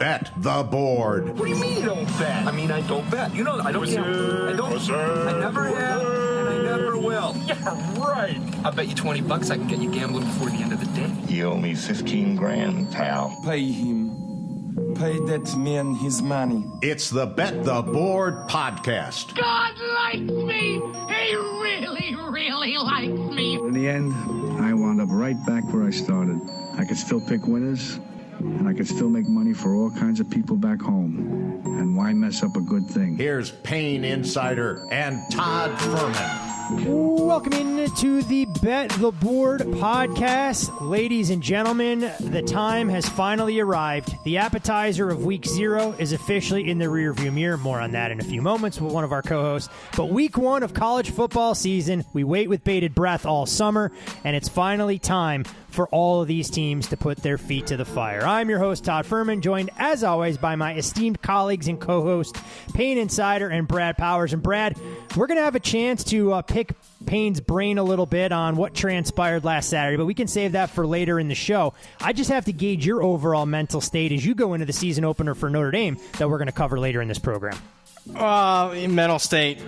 Bet the Board. What do you mean you don't bet? I mean, I don't bet. You know, I don't gamble. I don't. I never have, and I never will. Yeah, right. I bet you $20 I can get you gambling before the end of the day. You owe me 15 grand, pal. Pay him. Pay that man his money. It's the Bet the Board podcast. God likes me. He really, really likes me. In the end, I wound up right back where I started. I could still pick winners, and I could still make money for all kinds of people back home. And why mess up a good thing? Here's Payne Insider and Todd Fuhrman. Welcome into the Bet the Board podcast. Ladies and gentlemen, the time has finally arrived. The appetizer of week 0 is officially in the rearview mirror. More on that in a few moments with one of our co-hosts. But week 1 of college football season, we wait with bated breath all summer, and it's finally time for all of these teams to put their feet to the fire. I'm your host, Todd Fuhrman, joined as always by my esteemed colleagues and co-hosts, Payne Insider and Brad Powers. And Brad, we're going to have a chance to pick Payne's brain a little bit on what transpired last Saturday, but we can save that for later in the show. I just have to gauge your overall mental state as you go into the season opener for Notre Dame that we're going to cover later in this program. Mental state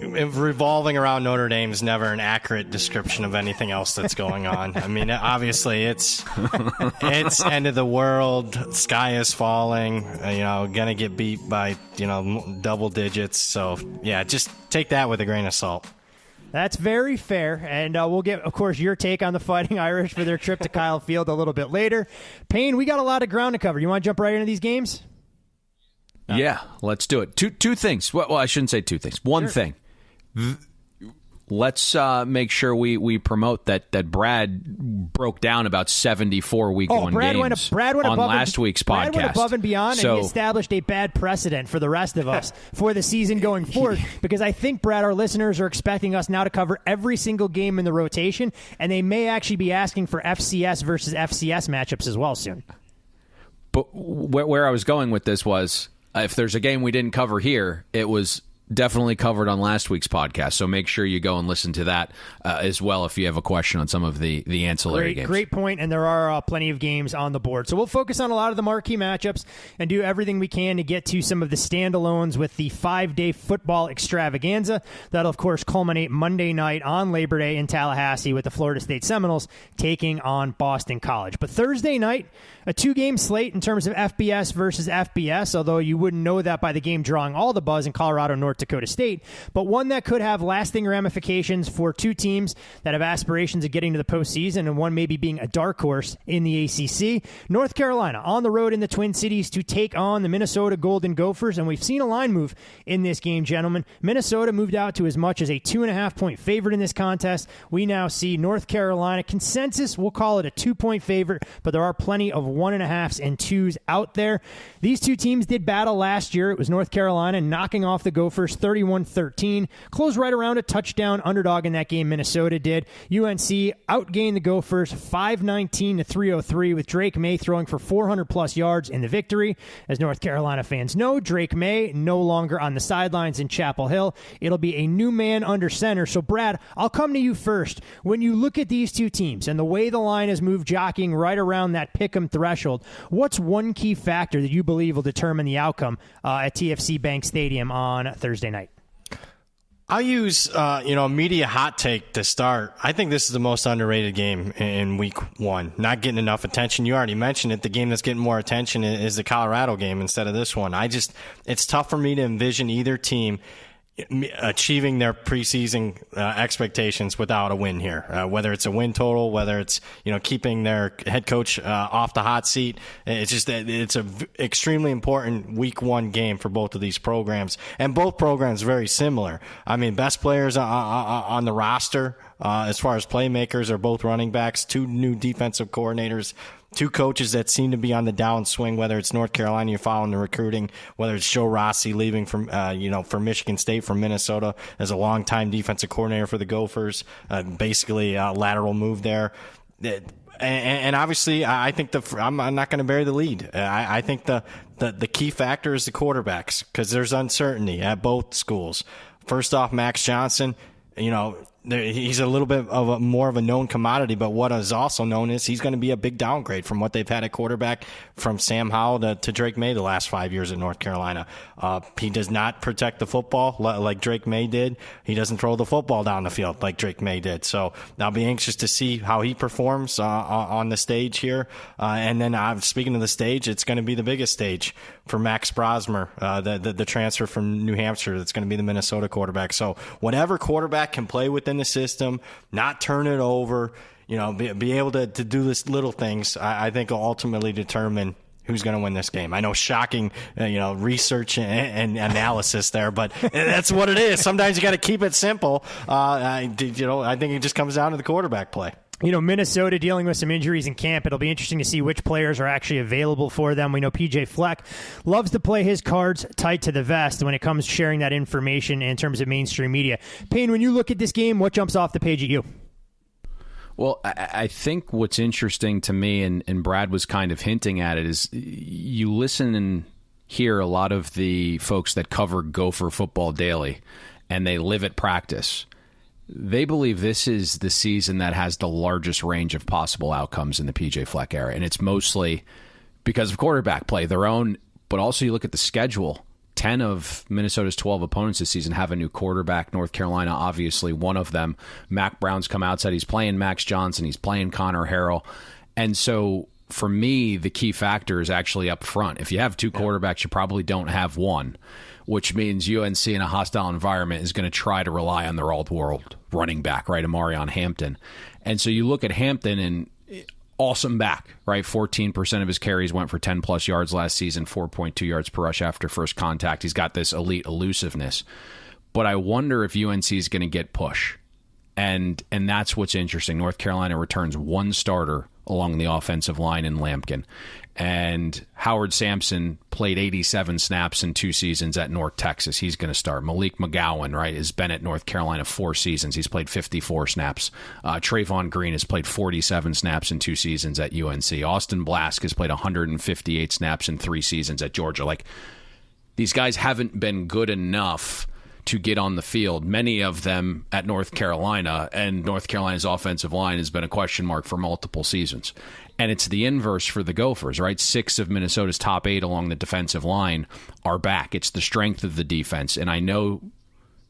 revolving around Notre Dame is never an accurate description of anything else that's going on. I mean, obviously, it's end of the world, sky is falling, gonna get beat by, double digits. So, yeah, just take that with a grain of salt. That's very fair, and we'll get, of course, your take on the Fighting Irish for their trip to Kyle Field a little bit later. Payne, we got a lot of ground to cover. You want to jump right into these games? Yeah, let's do it. Two things. Well, I shouldn't say two things. One thing. Let's make sure we promote that Brad broke down about 74 week one games on last week's podcast. Brad went above and beyond, and he established a bad precedent for the rest of us for the season going forward, because I think, Brad, our listeners are expecting us now to cover every single game in the rotation, and they may actually be asking for FCS versus FCS matchups as well soon. But where I was going with this was, if there's a game we didn't cover here, it was definitely covered on last week's podcast. So make sure you go and listen to that as well if you have a question on some of the ancillary games. Great point, and there are plenty of games on the board. So we'll focus on a lot of the marquee matchups and do everything we can to get to some of the standalones with the 5-day football extravaganza. That'll, of course, culminate Monday night on Labor Day in Tallahassee with the Florida State Seminoles taking on Boston College. But Thursday night, a 2-game slate in terms of FBS versus FBS, although you wouldn't know that by the game drawing all the buzz in Colorado, North Dakota State, but one that could have lasting ramifications for two teams that have aspirations of getting to the postseason, and one maybe being a dark horse in the ACC. North Carolina on the road in the Twin Cities to take on the Minnesota Golden Gophers, and we've seen a line move in this game, gentlemen. Minnesota moved out to as much as a 2.5-point favorite in this contest. We now see North Carolina, consensus, we'll call it a 2-point favorite, but there are plenty of 1.5s and 2s out there. These two teams did battle last year. It was North Carolina knocking off the Gophers 31-13. Closed right around a touchdown underdog in that game. Minnesota did. UNC outgained the Gophers 519-303 with Drake May throwing for 400-plus yards in the victory. As North Carolina fans know, Drake May no longer on the sidelines in Chapel Hill. It'll be a new man under center. So, Brad, I'll come to you first. When you look at these two teams and the way the line has moved jockeying right around that pick'em threshold, what's one key factor that you believe will determine the outcome at TFC Bank Stadium on Thursday night? I'll use, media hot take to start. I think this is the most underrated game in week 1. Not getting enough attention. You already mentioned it. The game that's getting more attention is the Colorado game instead of this one. It's tough for me to envision either team achieving their preseason expectations without a win here, whether it's a win total, whether it's keeping their head coach off the hot seat. It's a extremely important week 1 game for both of these programs, and both programs very similar. I mean, best players on the roster as far as playmakers are both running backs, 2 new defensive coordinators, 2 coaches that seem to be on the downswing, whether it's North Carolina, you're following the recruiting, whether it's Joe Rossi leaving from, for Michigan State from Minnesota as a longtime defensive coordinator for the Gophers, basically a lateral move there. And obviously, I think I'm not going to bury the lead. I think the key factor is the quarterbacks, because there's uncertainty at both schools. First off, Max Johnson, he's a little bit of more of a known commodity, but what is also known is he's going to be a big downgrade from what they've had at quarterback from Sam Howell to Drake May the last 5 years at North Carolina. He does not protect the football like Drake May did. He doesn't throw the football down the field like Drake May did. So I'll be anxious to see how he performs on the stage here. And then speaking of the stage, it's going to be the biggest stage for Max Brosmer, the transfer from New Hampshire. That's going to be the Minnesota quarterback. So whatever quarterback can play within the system, not turn it over, be able to do this little things, I think will ultimately determine who's going to win this game. I know, shocking, research and analysis there, but that's what it is. Sometimes you got to keep it simple. I think it just comes down to the quarterback play. Minnesota dealing with some injuries in camp. It'll be interesting to see which players are actually available for them. We know PJ Fleck loves to play his cards tight to the vest when it comes to sharing that information in terms of mainstream media. Payne, when you look at this game, what jumps off the page at you? Well, I think what's interesting to me, and Brad was kind of hinting at it, is you listen and hear a lot of the folks that cover Gopher football daily, and they live at practice. They believe this is the season that has the largest range of possible outcomes in the PJ Fleck era, and it's mostly because of quarterback play, their own, but also you look at the schedule. 10 of Minnesota's 12 opponents this season have a new quarterback. North Carolina, obviously, one of them. Mac Brown's come out, said he's playing Max Johnson, he's playing Connor Harrell. And so, for me, the key factor is actually up front. If you have two quarterbacks, you probably don't have one, which means UNC in a hostile environment is going to try to rely on their all-world running back, right, Amarion Hampton. And so you look at Hampton and awesome back, right? 14% of his carries went for 10-plus yards last season, 4.2 yards per rush after first contact. He's got this elite elusiveness. But I wonder if UNC is going to get push. And that's what's interesting. North Carolina returns one starter along the offensive line in Lampkin. And Howard Sampson played 87 snaps in 2 seasons at North Texas. He's going to start. Malik McGowan, right, has been at North Carolina 4 seasons. He's played 54 snaps. Trayvon Green has played 47 snaps in 2 seasons at UNC. Austin Blask has played 158 snaps in 3 seasons at Georgia. Like, these guys haven't been good enough to get on the field, many of them at North Carolina, and North Carolina's offensive line has been a question mark for multiple seasons. And it's the inverse for the Gophers, right? 6 of Minnesota's top 8 along the defensive line are back. It's the strength of the defense. And I know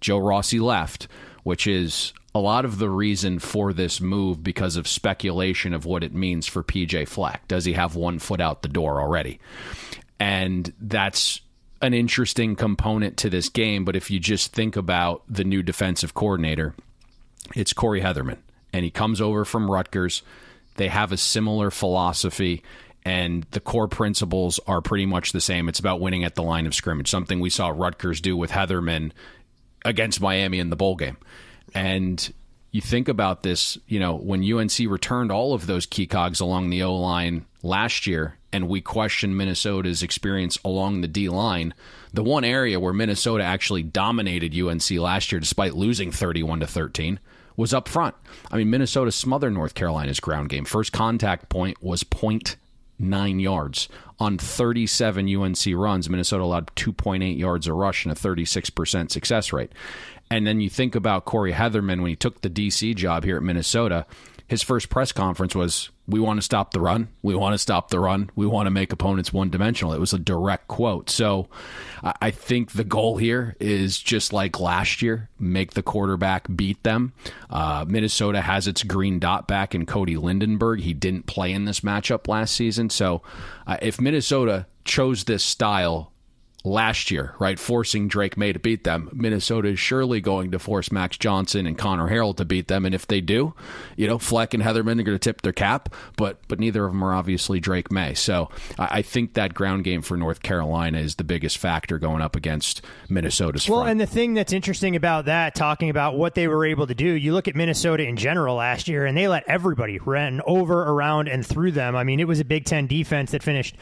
Joe Rossi left, which is a lot of the reason for this move because of speculation of what it means for PJ Fleck. Does he have one foot out the door already? And that's an interesting component to this game, but if you just think about the new defensive coordinator, it's Corey Heatherman, and he comes over from Rutgers. They have a similar philosophy, and the core principles are pretty much the same. It's about winning at the line of scrimmage, something we saw Rutgers do with Heatherman against Miami in the bowl game. And you think about this, when UNC returned all of those key cogs along the O-line last year, and we question Minnesota's experience along the D-line, the one area where Minnesota actually dominated UNC last year despite losing 31-13 was up front. I mean, Minnesota smothered North Carolina's ground game. First contact point was 0.9 yards. On 37 UNC runs, Minnesota allowed 2.8 yards a rush and a 36% success rate. And then you think about Corey Heatherman when he took the DC job here at Minnesota. His first press conference was, we want to stop the run. We want to stop the run. We want to make opponents one-dimensional. It was a direct quote. So I think the goal here is just like last year, make the quarterback beat them. Minnesota has its green dot back in Cody Lindenberg. He didn't play in this matchup last season. So if Minnesota chose this style last year, right, forcing Drake May to beat them, Minnesota is surely going to force Max Johnson and Connor Harrell to beat them. And if they do, Fleck and Heatherman are going to tip their cap, but neither of them are obviously Drake May. So I think that ground game for North Carolina is the biggest factor going up against Minnesota's front. Well, and the thing that's interesting about that, talking about what they were able to do, you look at Minnesota in general last year, and they let everybody run over, around, and through them. I mean, it was a Big Ten defense that finished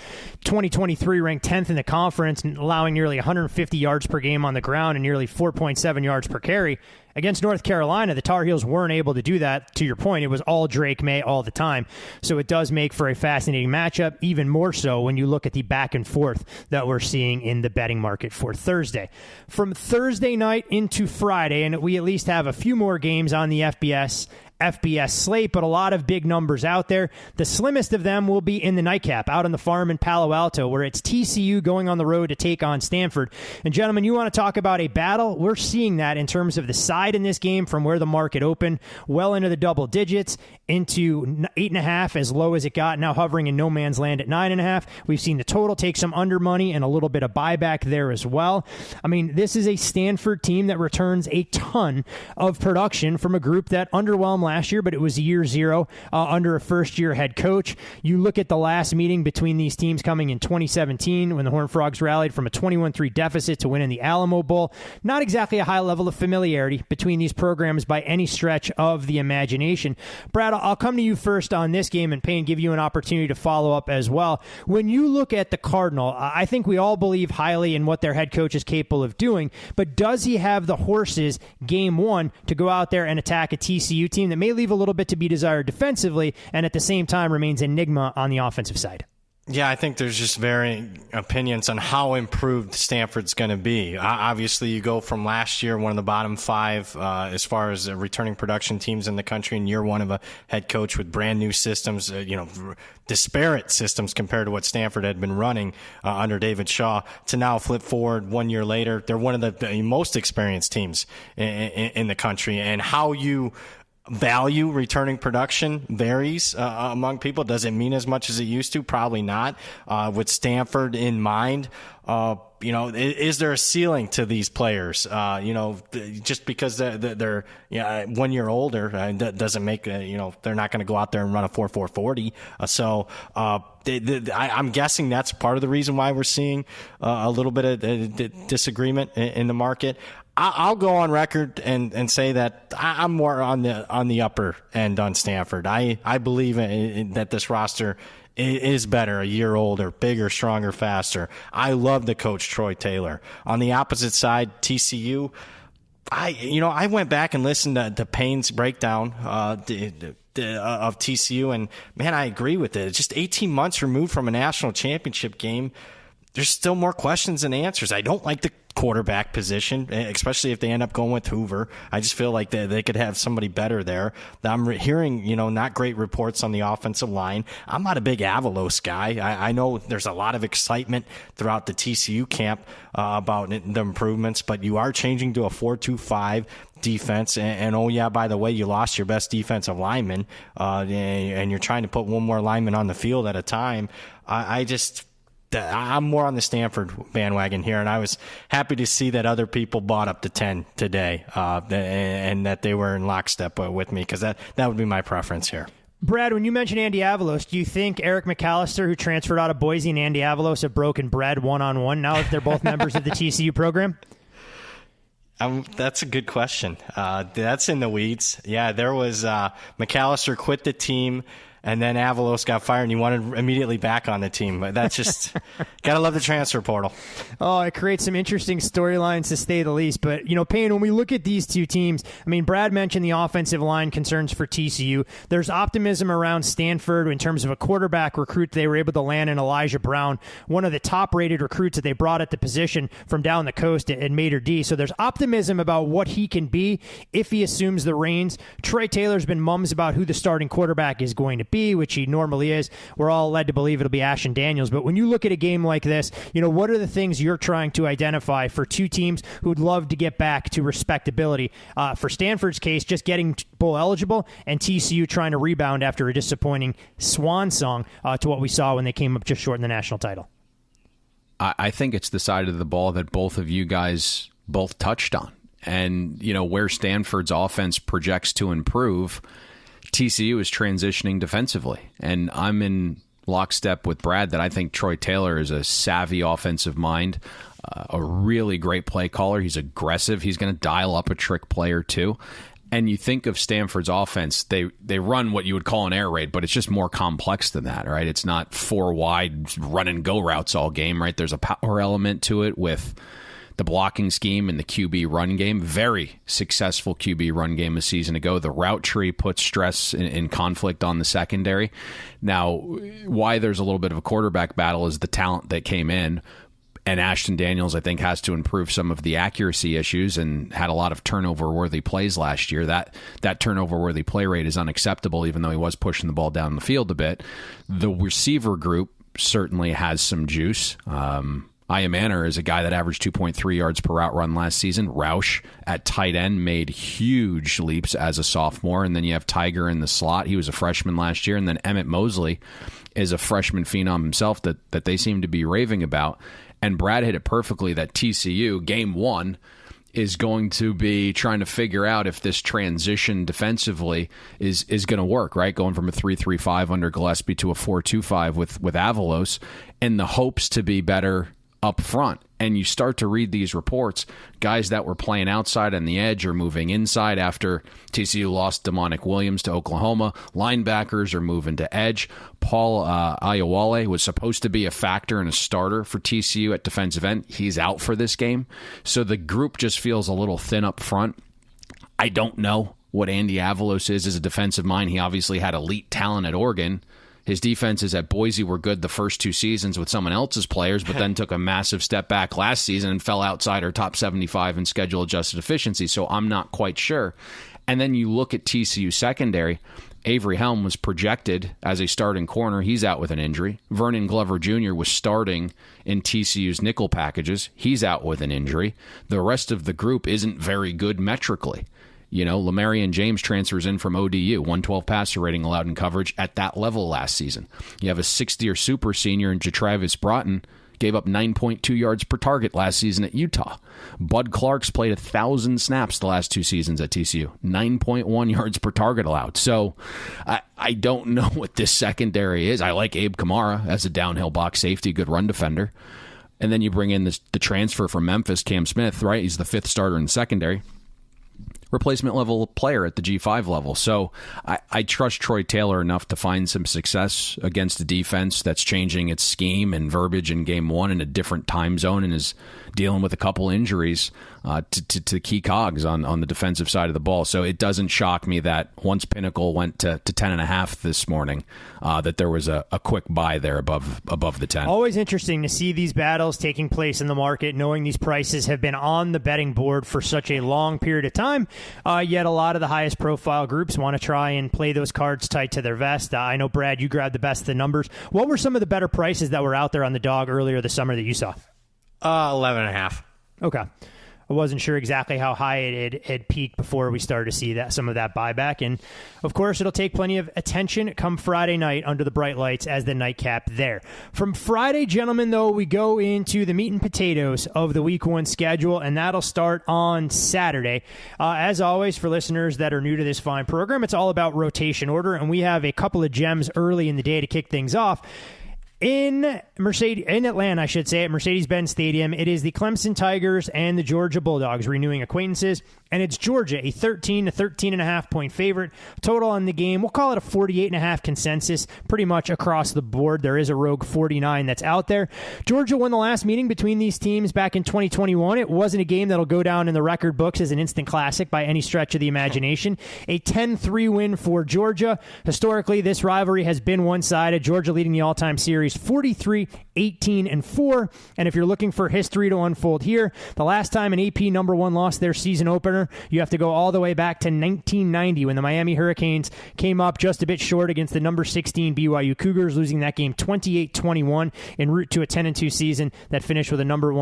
2023 ranked 10th in the conference, and allowing nearly 150 yards per game on the ground and nearly 4.7 yards per carry. Against North Carolina, the Tar Heels weren't able to do that. To your point, it was all Drake May all the time. So it does make for a fascinating matchup, even more so when you look at the back and forth that we're seeing in the betting market for Thursday. From Thursday night into Friday, and we at least have a few more games on the FBS slate, but a lot of big numbers out there. The slimmest of them will be in the nightcap out on the farm in Palo Alto, where it's TCU going on the road to take on Stanford. And gentlemen, you want to talk about a battle? We're seeing that in terms of the side in this game from where the market opened, well into the double digits, into 8.5 as low as it got, now hovering in no man's land at 9.5. We've seen the total take some under money and a little bit of buyback there as well. I mean, this is a Stanford team that returns a ton of production from a group that underwhelmed last year, but it was year zero under a first-year head coach. You look at the last meeting between these teams coming in 2017 when the Horned Frogs rallied from a 21-3 deficit to win in the Alamo Bowl. Not exactly a high level of familiarity between these programs by any stretch of the imagination. Brad, I'll come to you first on this game, and Payne, give you an opportunity to follow up as well. When you look at the Cardinal, I think we all believe highly in what their head coach is capable of doing, but does he have the horses game one to go out there and attack a TCU team that may leave a little bit to be desired defensively and at the same time remains enigma on the offensive side? Yeah, I think there's just varying opinions on how improved Stanford's going to be. Obviously, you go from last year, one of the bottom 5 as far as returning production teams in the country, in year one of a head coach with brand new systems, disparate systems compared to what Stanford had been running under David Shaw, to now flip forward 1 year later. They're one of the most experienced teams in the country, and how you value returning production varies among people. Does it mean as much as it used to? Probably not. With Stanford in mind, is there a ceiling to these players? Just because they're 1 year older doesn't make they're not going to go out there and run a 4.40. I'm guessing that's part of the reason why we're seeing a little bit of disagreement in the market. I'll go on record and say that I'm more on the upper end on Stanford. I believe that this roster is better, a year older, bigger, stronger, faster. I love the coach, Troy Taylor. On the opposite side, TCU, I went back and listened to Payne's breakdown of TCU, and man, I agree with it. It's just 18 months removed from a national championship game. There's still more questions than answers. I don't like the quarterback position, especially if they end up going with Hoover. I just feel like they could have somebody better there. I'm hearing, not great reports on the offensive line. I'm not a big Avalos guy. I know there's a lot of excitement throughout the TCU camp about the improvements, but you are changing to a 4-2-5 defense, and oh yeah, by the way, you lost your best defensive lineman, and you're trying to put one more lineman on the field at a time. I'm more on the Stanford bandwagon here, and I was happy to see that other people bought up to 10 today, and that they were in lockstep with me, because that would be my preference here. Brad, when you mentioned Andy Avalos, do you think Eric McAllister, who transferred out of Boise, and Andy Avalos have broken bread one-on-one now that they're both members of the TCU program? That's a good question. That's in the weeds. Yeah, there was McAllister quit the team, and then Avalos got fired, and he wanted immediately back on the team. But that's just gotta love the transfer portal. Oh, it creates some interesting storylines, to say the least. But Payne, when we look at these two teams, I mean, Brad mentioned the offensive line concerns for TCU. There's optimism around Stanford in terms of a quarterback recruit they were able to land in Elijah Brown, one of the top-rated recruits that they brought at the position from down the coast at Mater D. So there's optimism about what he can be if he assumes the reins. Troy Taylor's been mums about who the starting quarterback is going to be, which he normally is. We're all led to believe it'll be Ashton Daniels. But when you look at a game like this, what are the things you're trying to identify for two teams who'd love to get back to respectability? For Stanford's case, just getting bowl eligible, and TCU trying to rebound after a disappointing swan song to what we saw when they came up just short in the national title. I think it's the side of the ball that both of you guys both touched on. And, where Stanford's offense projects to improve, TCU is transitioning defensively, and I'm in lockstep with Brad that I think Troy Taylor is a savvy offensive mind, a really great play caller. He's aggressive. He's going to dial up a trick play or two. And you think of Stanford's offense, they run what you would call an air raid, but it's just more complex than that, right? It's not 4 wide run and go routes all game, right? There's a power element to it with the blocking scheme and the QB run game. Very successful QB run game a season ago. The route tree puts stress and conflict on the secondary. Now, why there's a little bit of a quarterback battle is the talent that came in. And Ashton Daniels, I think, has to improve some of the accuracy issues and had a lot of turnover-worthy plays last year. That turnover-worthy play rate is unacceptable, even though he was pushing the ball down the field a bit. The receiver group certainly has some juice. Aya Manor is a guy that averaged 2.3 yards per route run last season. Roush at tight end made huge leaps as a sophomore. And then you have Tiger in the slot. He was a freshman last year. And then Emmett Mosley is a freshman phenom himself that they seem to be raving about. And Brad hit it perfectly that TCU, game 1, is going to be trying to figure out if this transition defensively is going to work, right? Going from a 3-3-5 under Gillespie to a 4-2-5 with Avalos, and the hopes to be better up front. And you start to read these reports, guys that were playing outside on the edge are moving inside after TCU lost Demonic Williams to Oklahoma. Linebackers are moving to edge. Paul Ayawale was supposed to be a factor and a starter for TCU at defensive end. He's out for this game. So the group just feels a little thin up front. I don't know what Andy Avalos is as a defensive mind. He obviously had elite talent at Oregon. His defenses at Boise were good the first 2 seasons with someone else's players, but then took a massive step back last season and fell outside our top 75 in schedule-adjusted efficiency, so I'm not quite sure. And then you look at TCU secondary. Avery Helm was projected as a starting corner. He's out with an injury. Vernon Glover Jr. was starting in TCU's nickel packages. He's out with an injury. The rest of the group isn't very good metrically. You know, Lamarian James transfers in from ODU, 112 passer rating allowed in coverage at that level last season. You have a 6th-year super senior in Jatravis Broughton, gave up 9.2 yards per target last season at Utah. Bud Clark's played 1,000 snaps the last 2 seasons at TCU, 9.1 yards per target allowed. So I don't know what this secondary is. I like Abe Kamara as a downhill box safety, good run defender. And then you bring in the transfer from Memphis, Cam Smith, right? He's the 5th starter in the secondary. Replacement level player at the G5 level. So I trust Troy Taylor enough to find some success against a defense that's changing its scheme and verbiage in game 1 in a different time zone and is dealing with a couple injuries to key cogs on the defensive side of the ball. So it doesn't shock me that once Pinnacle went to 10.5 this morning, that there was a quick buy there above the 10. Always interesting to see these battles taking place in the market, knowing these prices have been on the betting board for such a long period of time. Yet a lot of the highest profile groups want to try and play those cards tight to their vest. I know, Brad, you grabbed the best of the numbers. What were some of the better prices that were out there on the dog earlier this summer that you saw? 11.5. Okay. I wasn't sure exactly how high it had peaked before we started to see some of that buyback. And, of course, it'll take plenty of attention come Friday night under the bright lights as the nightcap there. From Friday, gentlemen, though, we go into the meat and potatoes of the Week 1 schedule, and that'll start on Saturday. As always, for listeners that are new to this fine program, it's all about rotation order, and we have a couple of gems early in the day to kick things off. In Atlanta, at Mercedes-Benz Stadium, it is the Clemson Tigers and the Georgia Bulldogs renewing acquaintances, and it's Georgia, a 13 to 13.5 point favorite. Total on the game, we'll call it a 48.5 consensus, pretty much across the board. There is a rogue 49 that's out there. Georgia won the last meeting between these teams back in 2021. It wasn't a game that'll go down in the record books as an instant classic by any stretch of the imagination. A 10-3 win for Georgia. Historically, this rivalry has been one-sided. Georgia leading the all-time series 43-18-4. And if you're looking for history to unfold here, the last time an AP number 1 lost their season opener, you have to go all the way back to 1990 when the Miami Hurricanes came up just a bit short against the number 16 BYU Cougars, losing that game 28-21 en route to a 10-2 season that finished with a number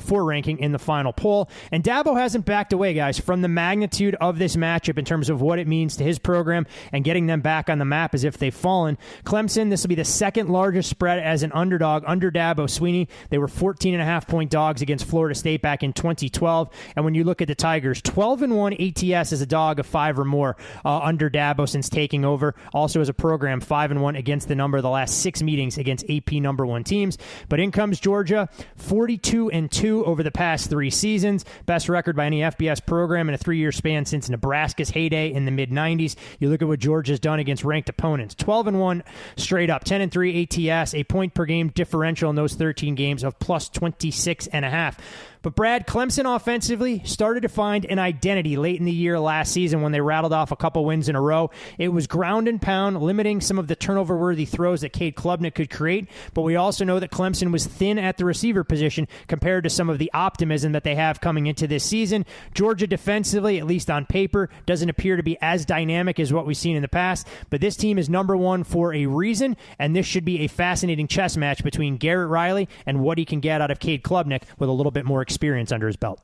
4 ranking in the final poll. And Dabo hasn't backed away, guys, from the magnitude of this matchup in terms of what it means to his program and getting them back on the map as if they've fallen. Clemson, this will be the second largest largest spread as an underdog under Dabo Swinney. They were 14.5-point dogs against Florida State back in 2012. And when you look at the Tigers, 12-1 ATS as a dog of 5 or more under Dabo since taking over. Also as a program, 5-1 against the number of the last 6 meetings against AP number 1 teams. But in comes Georgia, 42-2 over the past 3 seasons. Best record by any FBS program in a 3-year span since Nebraska's heyday in the mid-90s. You look at what Georgia's done against ranked opponents. 12-1 straight up, 10-3 ATS, a point per game differential in those 13 games of plus 26.5. But Brad, Clemson offensively started to find an identity late in the year last season when they rattled off a couple wins in a row. It was ground and pound, limiting some of the turnover-worthy throws that Cade Klubnik could create. But we also know that Clemson was thin at the receiver position compared to some of the optimism that they have coming into this season. Georgia defensively, at least on paper, doesn't appear to be as dynamic as what we've seen in the past. But this team is number 1 for a reason, and this should be a fascinating chess match between Garrett Riley and what he can get out of Cade Klubnik with a little bit more experience under his belt.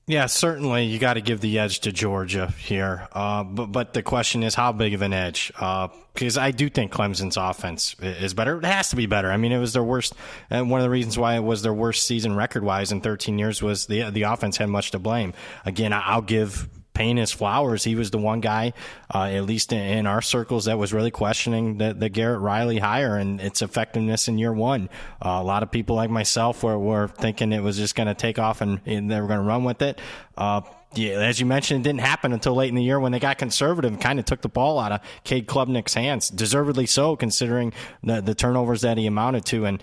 Yeah, certainly you got to give the edge to Georgia here. But the question is how big of an edge? Because I do think Clemson's offense is better. It has to be better. I mean, it was their worst, and one of the reasons why it was their worst season record-wise in 13 years was the offense had much to blame. Again, I'll give Payne his flowers. He was the one guy, at least in our circles, that was really questioning the Garrett Riley hire and its effectiveness in year 1. A lot of people like myself were thinking it was just going to take off and they were going to run with it. Yeah, as you mentioned, it didn't happen until late in the year when they got conservative and kind of took the ball out of Cade Klubnik's hands, deservedly so, considering the turnovers that he amounted to. And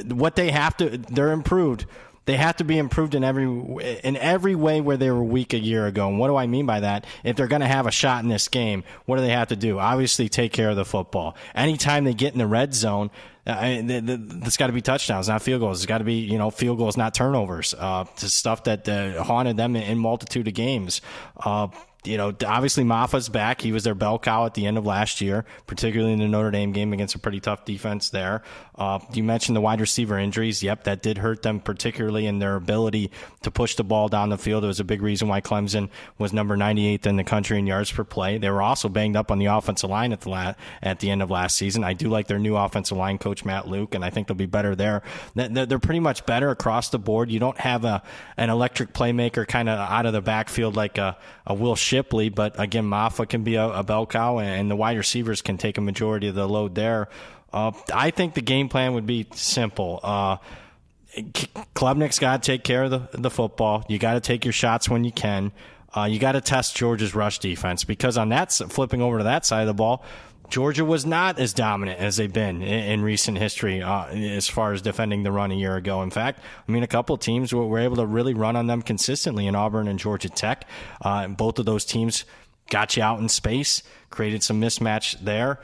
what they have to, they're improved. They have to be improved in every way where they were weak a year ago. And what do I mean by that? If they're going to have a shot in this game, what do they have to do? Obviously, take care of the football. Anytime they get in the red zone, it's got to be touchdowns, not field goals. It's got to be, field goals, not turnovers. To stuff that haunted them in multitude of games. Obviously Maffa's back. He was their bell cow at the end of last year, particularly in the Notre Dame game against a pretty tough defense there. You mentioned the wide receiver injuries. Yep, that did hurt them, particularly in their ability to push the ball down the field. It was a big reason why Clemson was number 98th in the country in yards per play. They were also banged up on the offensive line at the end of last season. I do like their new offensive line coach, Matt Luke, and I think they'll be better there. They're pretty much better across the board. You don't have an electric playmaker kind of out of the backfield like a Will Shipley, but again, Maffa can be a bell cow, and the wide receivers can take a majority of the load there. I think the game plan would be simple. Klubnik's got to take care of the football. You got to take your shots when you can. You got to test Georgia's rush defense, because on that, flipping over to that side of the ball, Georgia was not as dominant as they've been in recent history as far as defending the run a year ago. In fact, a couple of teams were able to really run on them consistently in Auburn and Georgia Tech. And both of those teams got you out in space, created some mismatch there.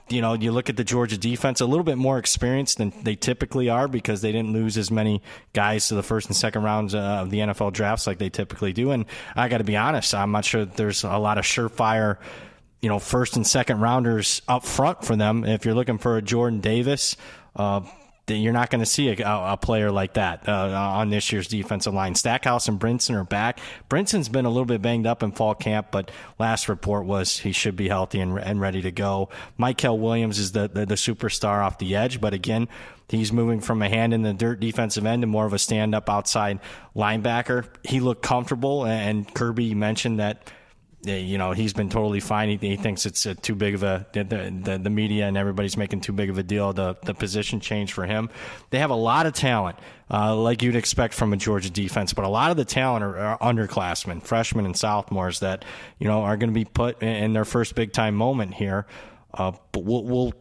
You look at the Georgia defense, a little bit more experienced than they typically are because they didn't lose as many guys to the first and second rounds of the NFL drafts like they typically do. And I got to be honest, I'm not sure there's a lot of surefire first and second rounders up front for them. If you're looking for a Jordan Davis, you're not going to see a player like that on this year's defensive line. Stackhouse and Brinson are back. Brinson's been a little bit banged up in fall camp, but last report was he should be healthy and ready to go. Michael Williams is the superstar off the edge, but again, he's moving from a hand in the dirt defensive end to more of a stand-up outside linebacker. He looked comfortable, and Kirby mentioned that he's been totally fine. He thinks it's too big of the media and everybody's making too big of a deal, the position change for him. They have a lot of talent, like you'd expect from a Georgia defense, but a lot of the talent are underclassmen, freshmen and sophomores that, are going to be put in their first big time moment here. But we'll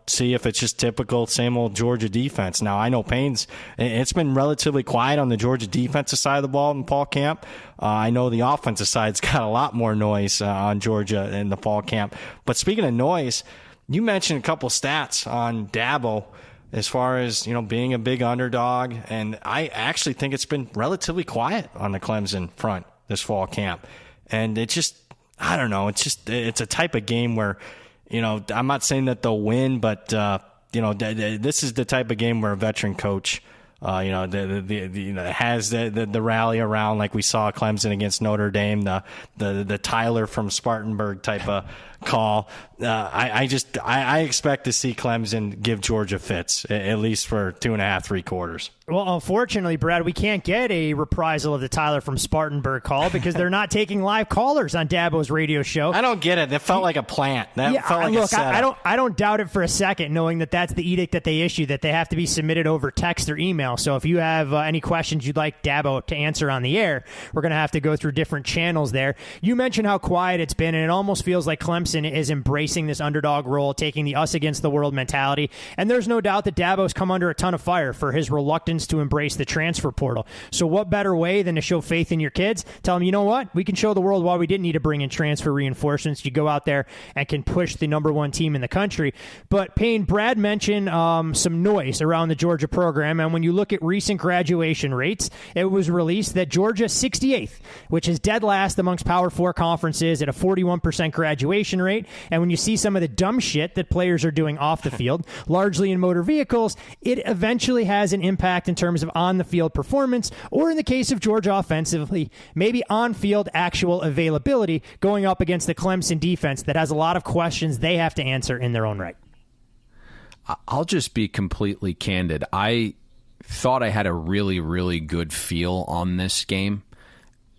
see if it's just typical same old Georgia defense. Now, I know it's been relatively quiet on the Georgia defensive side of the ball in fall camp. I know the offensive side's got a lot more noise on Georgia in the fall camp. But speaking of noise, you mentioned a couple stats on Dabo as far as, being a big underdog. And I actually think it's been relatively quiet on the Clemson front this fall camp. And it just, I don't know, it's a type of game where, I'm not saying that they'll win, but, this is the type of game where a veteran coach, has the rally around like we saw Clemson against Notre Dame, the Tyler from Spartanburg type of call. I expect to see Clemson give Georgia fits, at least for 2.5, 3 quarters. Well, unfortunately, Brad, we can't get a reprisal of the Tyler from Spartanburg call because they're not taking live callers on Dabo's radio show. I don't get it. That felt like a plant. That felt like a setup. I don't doubt it for a second, knowing that that's the edict that they issue, that they have to be submitted over text or email. So if you have any questions you'd like Dabo to answer on the air, we're going to have to go through different channels there. You mentioned how quiet it's been, and it almost feels like Clemson is embracing this underdog role, taking the us against the world mentality. And there's no doubt that Dabo's come under a ton of fire for his reluctance to embrace the transfer portal. So what better way than to show faith in your kids? Tell them, you know what? We can show the world why we didn't need to bring in transfer reinforcements. You go out there and can push the number 1 team in the country. But Payne, Brad mentioned some noise around the Georgia program. And when you look at recent graduation rates, it was released that Georgia 68th, which is dead last amongst Power 4 conferences at a 41% graduation rate. And when you see some of the dumb shit that players are doing off the field, largely in motor vehicles, it eventually has an impact in terms of on-the-field performance, or in the case of Georgia offensively, maybe on-field actual availability going up against the Clemson defense that has a lot of questions they have to answer in their own right. I'll just be completely candid. I thought I had a really, really good feel on this game,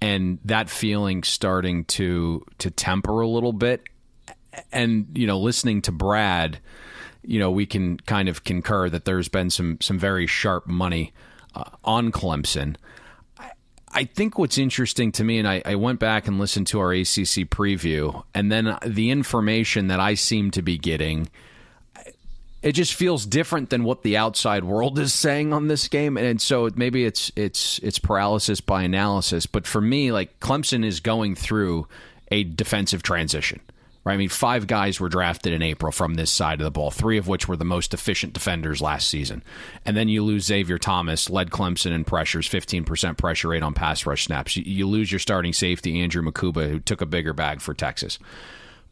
and that feeling starting to temper a little bit. And, listening to Brad, we can kind of concur that there's been some very sharp money on Clemson. I think what's interesting to me, and I went back and listened to our ACC preview, and then the information that I seem to be getting, it just feels different than what the outside world is saying on this game. And so maybe it's paralysis by analysis. But for me, like, Clemson is going through a defensive transition. Right? I mean, 5 guys were drafted in April from this side of the ball, 3 of which were the most efficient defenders last season. And then you lose Xavier Thomas, led Clemson in pressures, 15% pressure rate on pass rush snaps. You lose your starting safety, Andrew Makuba, who took a bigger bag for Texas.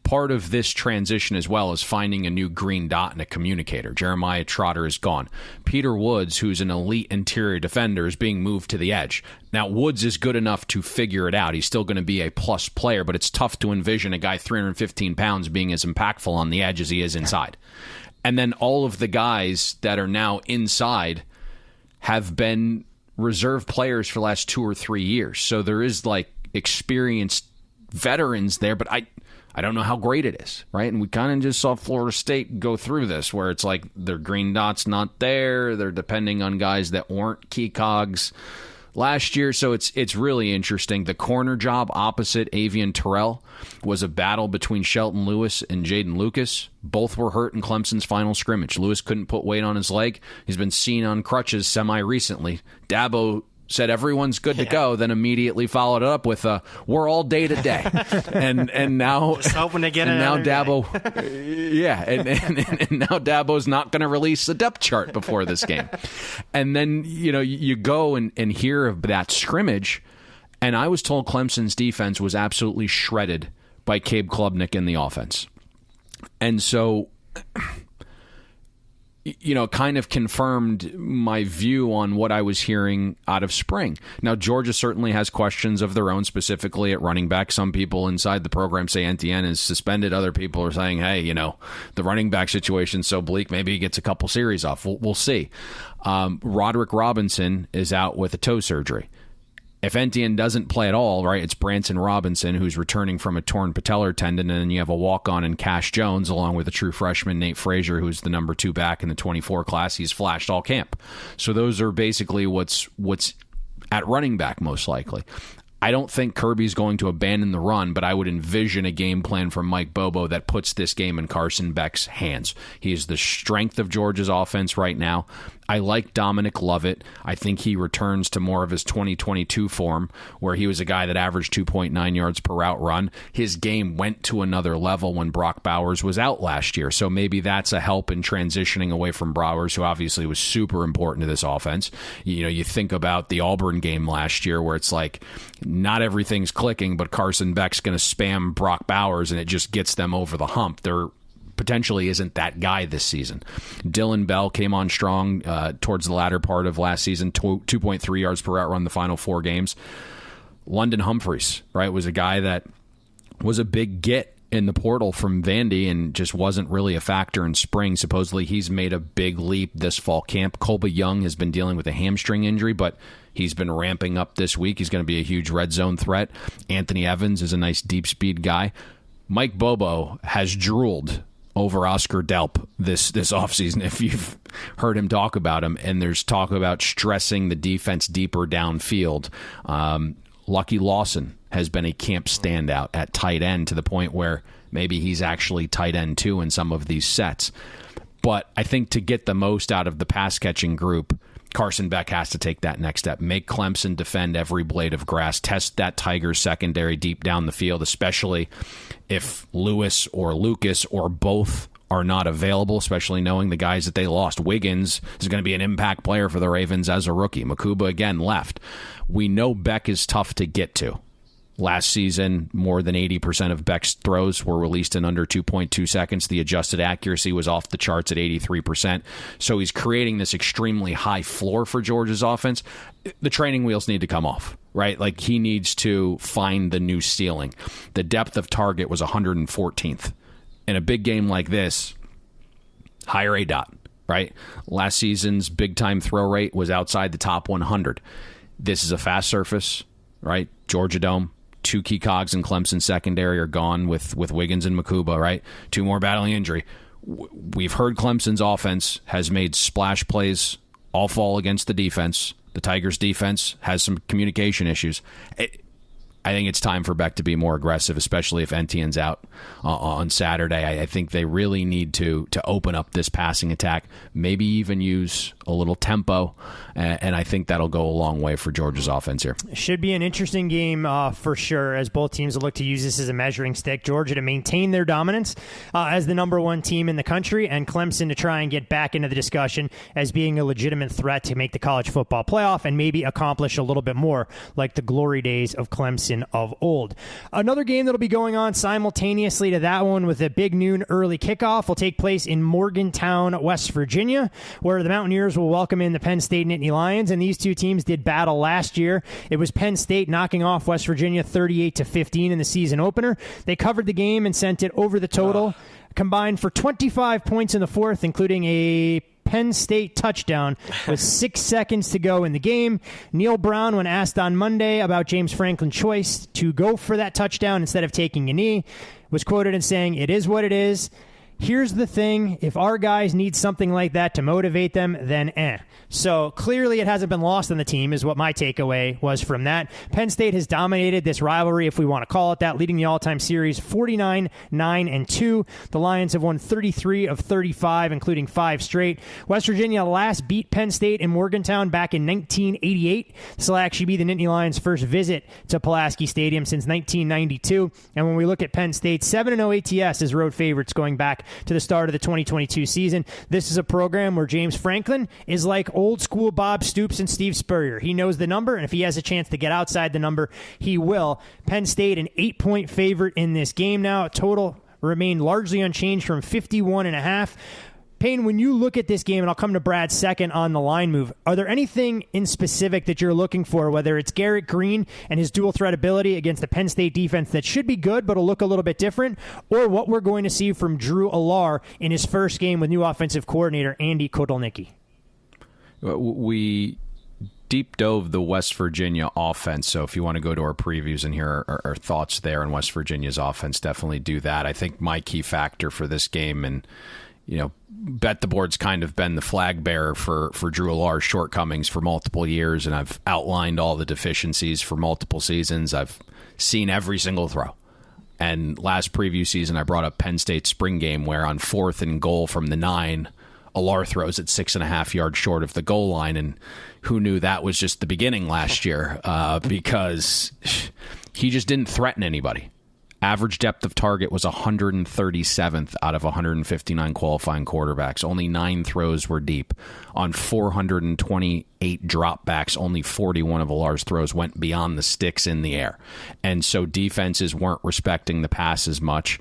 Part of this transition as well is finding a new green dot and a communicator. Jeremiah Trotter is gone. Peter Woods, who's an elite interior defender, is being moved to the edge. Now, Woods is good enough to figure it out. He's still going to be a plus player, but it's tough to envision a guy 315 pounds being as impactful on the edge as he is inside. And then all of the guys that are now inside have been reserve players for the last 2 or 3 years. So there is like experienced veterans there, but I don't know how great it is, right? And we kind of just saw Florida State go through this, where it's like their green dot's not there. They're depending on guys that weren't key cogs last year. So it's really interesting. The corner job opposite Avian Terrell was a battle between Shelton Lewis and Jaden Lucas. Both were hurt in Clemson's final scrimmage. Lewis couldn't put weight on his leg. He's been seen on crutches semi-recently. Dabo said everyone's good to go, then immediately followed it up with we're all day to day. And now just hoping to get and now Dabo and now Dabo's not going to release the depth chart before this game. And then you go and hear of that scrimmage, and I was told Clemson's defense was absolutely shredded by Cabe Klubnik in the offense. And so kind of confirmed my view on what I was hearing out of spring. Now, Georgia certainly has questions of their own, specifically at running back. Some people inside the program say Etienne is suspended. Other people are saying, hey, the running back situation's so bleak, maybe he gets a couple series off. We'll see. Roderick Robinson is out with a toe surgery. If Etienne doesn't play at all, right, it's Branson Robinson, who's returning from a torn patellar tendon, and then you have a walk-on in Cash Jones, along with a true freshman, Nate Frazier, who's the number 2 back in the 24 class. He's flashed all camp. So those are basically what's at running back, most likely. I don't think Kirby's going to abandon the run, but I would envision a game plan from Mike Bobo that puts this game in Carson Beck's hands. He is the strength of Georgia's offense right now. I like Dominic Lovett. I think he returns to more of his 2022 form, where he was a guy that averaged 2.9 yards per route run. His game went to another level when Brock Bowers was out last year, so maybe that's a help in transitioning away from Bowers, who obviously was super important to this offense. You think about the Auburn game last year, where it's like not everything's clicking, but Carson Beck's going to spam Brock Bowers, and it just gets them over the hump. They're potentially isn't that guy this season. Dylan Bell came on strong towards the latter part of last season, 2.3 yards per route run the final 4 games. London Humphreys, right, was a guy that was a big get in the portal from Vandy and just wasn't really a factor in spring. Supposedly he's made a big leap this fall camp. Colby Young has been dealing with a hamstring injury, but he's been ramping up this week. He's going to be a huge red zone threat. Anthony Evans is a nice deep speed guy. Mike Bobo has drooled over Oscar Delp this offseason, if you've heard him talk about him, and there's talk about stressing the defense deeper downfield. Lucky Lawson has been a camp standout at tight end to the point where maybe he's actually tight end too in some of these sets. But I think to get the most out of the pass-catching group, Carson Beck has to take that next step. Make Clemson defend every blade of grass. Test that Tigers secondary deep down the field, especially if Lewis or Lucas or both are not available, especially knowing the guys that they lost. Wiggins is going to be an impact player for the Ravens as a rookie. Makuba again left. We know Beck is tough to get to. Last season, more than 80% of Beck's throws were released in under 2.2 seconds. The adjusted accuracy was off the charts at 83%. So he's creating this extremely high floor for Georgia's offense. The training wheels need to come off, right? Like, he needs to find the new ceiling. The depth of target was 114th. In a big game like this, higher ADOT, right? Last season's big-time throw rate was outside the top 100. This is a fast surface, right? Georgia Dome. 2 key cogs in Clemson secondary are gone with Wiggins and Makuba, right? 2 more battling injury. We've heard Clemson's offense has made splash plays all fall against the defense. The Tigers' defense has some communication issues. I think it's time for Beck to be more aggressive, especially if Etienne's out on Saturday. I think they really need to open up this passing attack, maybe even use a little tempo, and I think that'll go a long way for Georgia's offense here. Should be an interesting game for sure, as both teams will look to use this as a measuring stick. Georgia to maintain their dominance as the number 1 team in the country, and Clemson to try and get back into the discussion as being a legitimate threat to make the college football playoff and maybe accomplish a little bit more like the glory days of Clemson of old. Another game that'll be going on simultaneously to that one with a big noon early kickoff will take place in Morgantown, West Virginia, where the Mountaineers will welcome in the Penn State Nittany Lions, and these two teams did battle last year. It was Penn State knocking off West Virginia 38-15 in the season opener. They covered the game and sent it over the total, combined for 25 points in the fourth, including a Penn State touchdown with 6 seconds to go in the game. Neil Brown, when asked on Monday about James Franklin's choice to go for that touchdown instead of taking a knee, was quoted as saying, "It is what it is. Here's the thing, if our guys need something like that to motivate them, then So clearly it hasn't been lost on the team is what my takeaway was from that. Penn State has dominated this rivalry, if we want to call it that, leading the all-time series 49-9-2. The Lions have won 33 of 35, including 5 straight. West Virginia last beat Penn State in Morgantown back in 1988. This will actually be the Nittany Lions' first visit to Pulaski Stadium since 1992. And when we look at Penn State, 7-0 ATS as road favorites going back to the start of the 2022 season. This is a program where James Franklin is like old school Bob Stoops and Steve Spurrier. He knows the number, and if he has a chance to get outside the number, he will. Penn State an 8-point favorite in this game now. Total remained largely unchanged from 51.5. Payne, when you look at this game, and I'll come to Brad second on the line move, are there anything in specific that you're looking for, whether it's Garrett Green and his dual threat ability against the Penn State defense that should be good but will look a little bit different, or what we're going to see from Drew Allar in his first game with new offensive coordinator Andy Kotelnicki? We deep dove the West Virginia offense, so if you want to go to our previews and hear our thoughts there on West Virginia's offense, definitely do that. I think my key factor for this game, and Bet the Board's kind of been the flag bearer for Drew Allar's shortcomings for multiple years, and I've outlined all the deficiencies for multiple seasons. I've seen every single throw. And last preview season, I brought up Penn State's spring game where on 4th and goal from the 9, Allar throws it 6.5 yards short of the goal line, and who knew that was just the beginning last year because he just didn't threaten anybody. Average depth of target was 137th out of 159 qualifying quarterbacks. Only 9 throws were deep. On 428 dropbacks, only 41 of Allar's throws went beyond the sticks in the air. And so defenses weren't respecting the pass as much.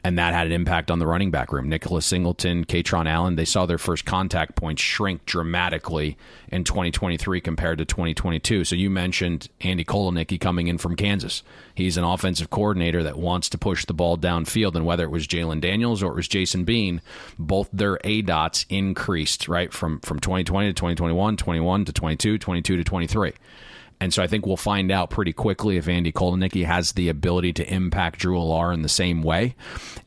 And that had an impact on the running back room. Nicholas Singleton, Katron Allen, they saw their first contact points shrink dramatically in 2023 compared to 2022. So you mentioned Andy Kotelnicki coming in from Kansas. He's an offensive coordinator that wants to push the ball downfield, and whether it was Jalen Daniels or it was Jason Bean, both their ADOTs increased, right, from 2020 to 2021, 21 to 22, 22 to 23. And so I think we'll find out pretty quickly if Andy Kotelnicki has the ability to impact Drew Allar in the same way.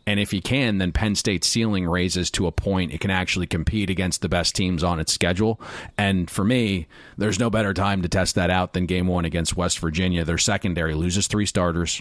And if he can, then Penn State's ceiling raises to a point it can actually compete against the best teams on its schedule. And for me, there's no better time to test that out than game 1 against West Virginia. Their secondary loses 3 starters.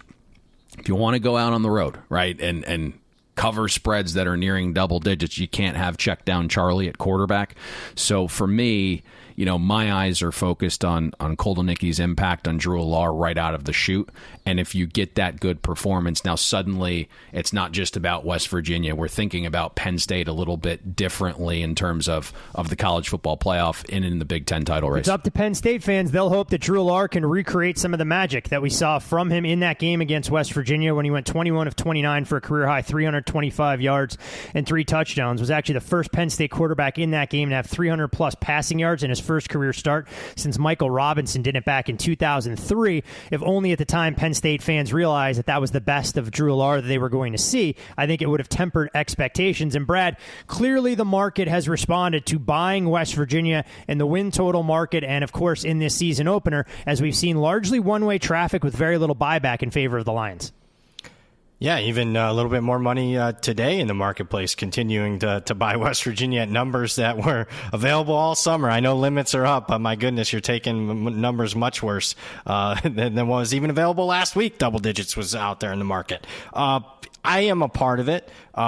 If you want to go out on the road, right, and cover spreads that are nearing double digits, you can't have check down Charlie at quarterback. So for me, my eyes are focused on Kotelnicki's impact on Drew Allar right out of the chute. And if you get that good performance, now suddenly it's not just about West Virginia. We're thinking about Penn State a little bit differently in terms of the college football playoff and in the Big Ten title race. It's up to Penn State fans. They'll hope that Drew Allar can recreate some of the magic that we saw from him in that game against West Virginia when he went 21 of 29 for a career-high 325 yards and 3 touchdowns. Was actually the first Penn State quarterback in that game to have 300-plus passing yards in his first career start since Michael Robinson did it back in 2003. If only at the time Penn State fans realized that was the best of Drew Allar that they were going to see, I think it would have tempered expectations. And Brad, clearly the market has responded to buying West Virginia and the win total market, and of course in this season opener, as we've seen largely one-way traffic with very little buyback in favor of the Lions. Yeah, even a little bit more money today in the marketplace, continuing to buy West Virginia at numbers that were available all summer. I know limits are up, but my goodness, you're taking numbers much worse than what was even available last week. Double digits was out there in the market. I am a part of it,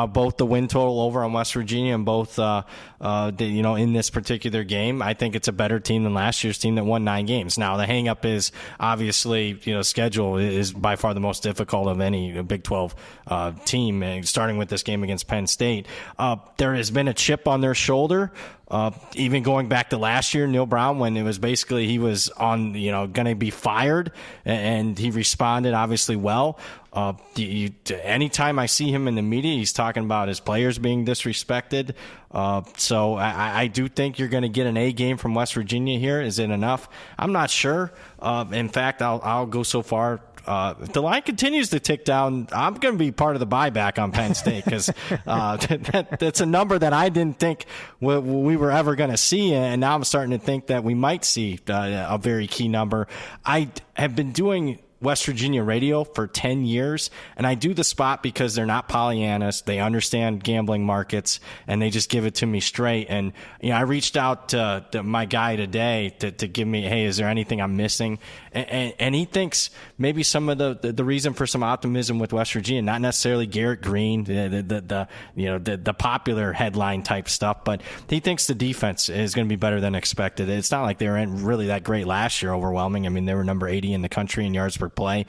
both the win total over on West Virginia and both, in this particular game. I think it's a better team than last year's team that won 9 games. Now, the hang-up is obviously, schedule is by far the most difficult of any Big 12 team, starting with this game against Penn State. There has been a chip on their shoulder. Even going back to last year, Neil Brown, when it was basically he was on, going to be fired, and he responded obviously well. Anytime I see him in the media, he's talking about his players being disrespected. So I do think you're going to get an A game from West Virginia here. Is it enough? I'm not sure. In fact, I'll go so far. If the line continues to tick down, I'm going to be part of the buyback on Penn State because that's a number that I didn't think we were ever going to see, and now I'm starting to think that we might see a very key number. I have been doing West Virginia radio for 10 years, and I do the spot because they're not Pollyannas. They understand gambling markets, and they just give it to me straight. And I reached out to my guy today to give me, hey, is there anything I'm missing? And he thinks maybe some of the reason for some optimism with West Virginia, not necessarily Garrett Green, the popular headline type stuff, but he thinks the defense is going to be better than expected. It's not like they were really that great last year, overwhelming. I mean, they were number 80 in the country in yards per play.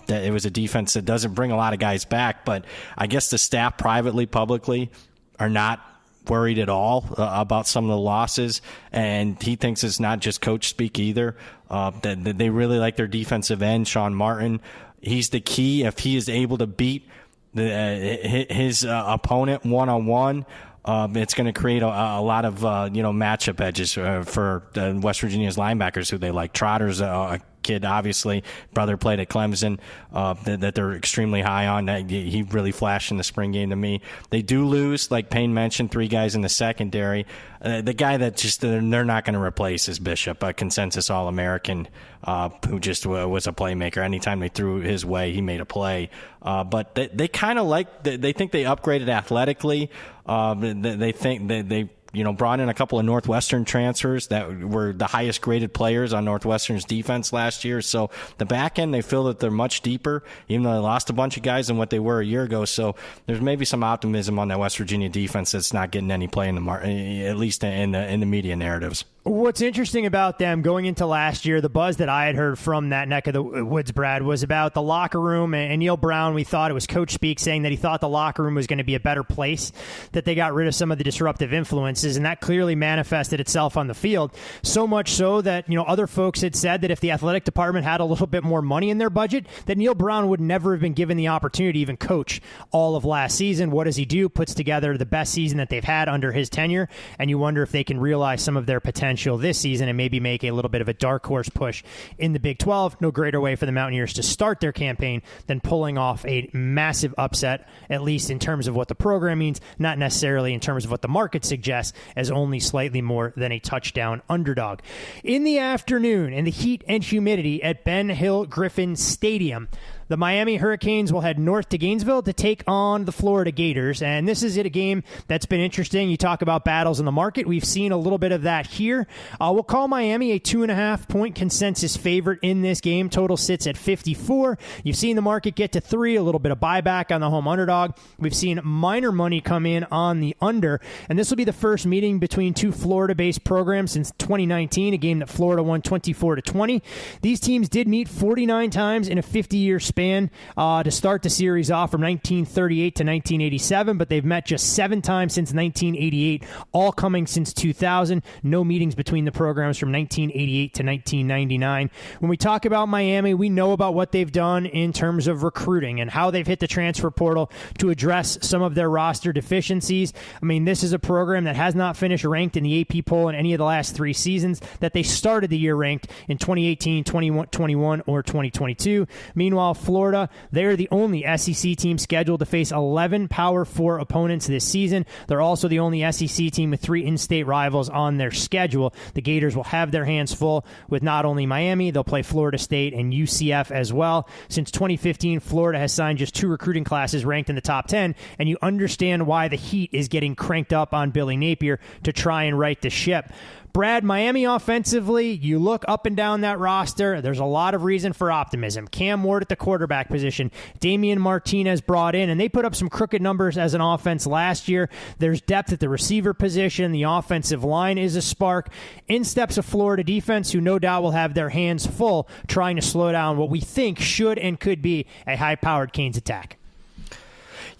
It was a defense that doesn't bring a lot of guys back, but I guess the staff privately, publicly are not worried at all about some of the losses, and he thinks it's not just coach speak either. That they really like their defensive end, Sean Martin. He's the key. If he is able to beat his opponent one-on-one, it's going to create a lot of matchup edges for West Virginia's linebackers who they like. Trotter's a kid, obviously, brother played at Clemson, that they're extremely high on. He really flashed in the spring game to me. They do lose, like Payne mentioned, 3 guys in the secondary. The guy that just they're not going to replace is Bishop, a consensus All-American who just was a playmaker. Anytime they threw his way, he made a play. But they kind of they think they upgraded athletically. They think they brought in a couple of Northwestern transfers that were the highest graded players on Northwestern's defense last year. So the back end, they feel that they're much deeper, even though they lost a bunch of guys than what they were a year ago. So there's maybe some optimism on that West Virginia defense that's not getting any play in the at least in the media narratives. What's interesting about them going into last year, the buzz that I had heard from that neck of the woods, Brad, was about the locker room. And Neil Brown, we thought it was coach speak, saying that he thought the locker room was going to be a better place, that they got rid of some of the disruptive influences, and that clearly manifested itself on the field. So much so that, other folks had said that if the athletic department had a little bit more money in their budget, that Neil Brown would never have been given the opportunity to even coach all of last season. What does he do? Puts together the best season that they've had under his tenure, and you wonder if they can realize some of their potential this season and maybe make a little bit of a dark horse push in the Big 12. No greater way for the Mountaineers to start their campaign than pulling off a massive upset, at least in terms of what the program means, not necessarily in terms of what the market suggests, as only slightly more than a touchdown underdog. In the afternoon, in the heat and humidity at Ben Hill Griffin Stadium, the Miami Hurricanes will head north to Gainesville to take on the Florida Gators. And this is a game that's been interesting. You talk about battles in the market. We've seen a little bit of that here. We'll call Miami a 2.5-point consensus favorite in this game. Total sits at 54. You've seen the market get to 3, a little bit of buyback on the home underdog. We've seen minor money come in on the under. And this will be the first meeting between two Florida-based programs since 2019, a game that Florida won 24-20. These teams did meet 49 times in a 50-year span to start the series off from 1938 to 1987, but they've met just 7 times since 1988, all coming since 2000. No meetings between the programs from 1988 to 1999. When we talk about Miami, we know about what they've done in terms of recruiting and how they've hit the transfer portal to address some of their roster deficiencies. I mean, this is a program that has not finished ranked in the AP poll in any of the last 3 seasons, that they started the year ranked in 2018, 2021, or 2022. Meanwhile, Florida, they're the only SEC team scheduled to face 11 Power 4 opponents this season. They're also the only SEC team with 3 in-state rivals on their schedule. The Gators will have their hands full with not only Miami, they'll play Florida State and UCF as well. Since 2015, Florida has signed just 2 recruiting classes ranked in the top 10, and you understand why the heat is getting cranked up on Billy Napier to try and right the ship. Brad, Miami offensively, you look up and down that roster, there's a lot of reason for optimism. Cam Ward at the quarterback position, Damian Martinez brought in, and they put up some crooked numbers as an offense last year. There's depth at the receiver position. The offensive line is a spark. In steps a Florida defense who no doubt will have their hands full trying to slow down what we think should and could be a high-powered Canes attack.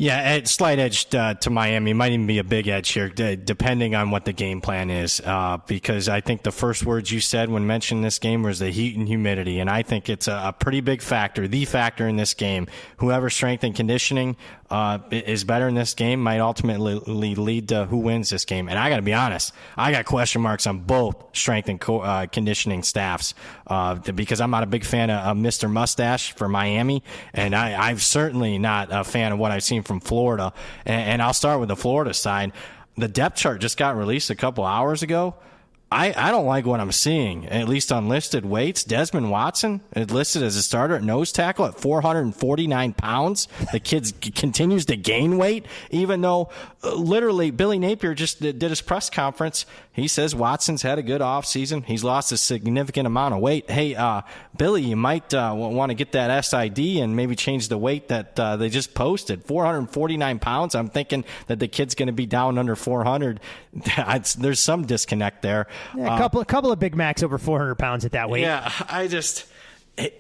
Yeah, slight edge to Miami. Might even be a big edge here, depending on what the game plan is. Because I think the first words you said when mentioning this game was the heat and humidity, and I think it's a pretty big factor, the factor in this game. Whoever's strength and conditioning is better in this game might ultimately lead to who wins this game. And I got to be honest, I got question marks on both strength and conditioning staffs because I'm not a big fan of Mr. Mustache for Miami, and I'm certainly not a fan of what I've seen from Florida. And I'll start with the Florida side. The depth chart just got released a couple hours ago. I don't like what I'm seeing, at least on listed weights. Desmond Watson is listed as a starter at nose tackle at 449 pounds. The kid continues to gain weight, even though literally Billy Napier just did his press conference. He says Watson's had a good offseason. He's lost a significant amount of weight. Hey, Billy, you might want to get that SID and maybe change the weight that they just posted. 449 pounds. I'm thinking that the kid's going to be down under 400. There's some disconnect there. Yeah, a couple of Big Macs over 400 pounds at that weight. Yeah,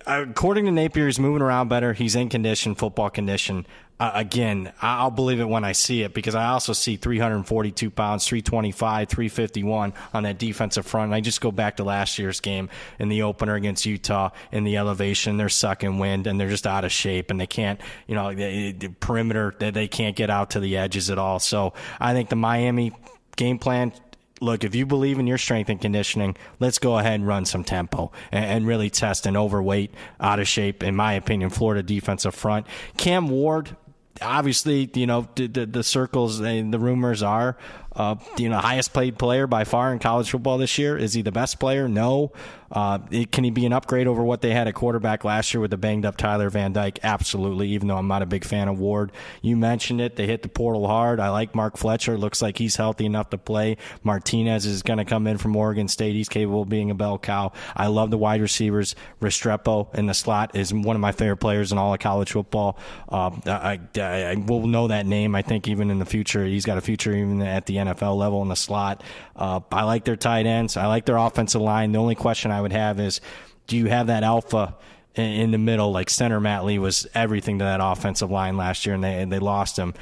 according to Napier, he's moving around better. He's in condition, football condition. Again, I'll believe it when I see it because I also see 342 pounds, 325, 351 on that defensive front. And I just go back to last year's game in the opener against Utah in the elevation. They're sucking wind and they're just out of shape and they can't, the perimeter, they can't get out to the edges at all. So I think the Miami game plan, look, if you believe in your strength and conditioning, let's go ahead and run some tempo and really test an overweight, out of shape, in my opinion, Florida defensive front. Cam Ward, obviously, the circles and the rumors are, highest paid player by far in college football this year. Is he the best player? No. Can he be an upgrade over what they had at quarterback last year with the banged up Tyler Van Dyke? Absolutely, even though I'm not a big fan of Ward. You mentioned it. They hit the portal hard. I like Mark Fletcher. Looks like he's healthy enough to play. Martinez is going to come in from Oregon State. He's capable of being a bell cow. I love the wide receivers. Restrepo in the slot is one of my favorite players in all of college football. I will know that name, I think, even in the future. He's got a future even at the NFL level in the slot. I like their tight ends. I like their offensive line. The only question I would have is, do you have that alpha in the middle? Like center Matt Lee was everything to that offensive line last year, and they lost him.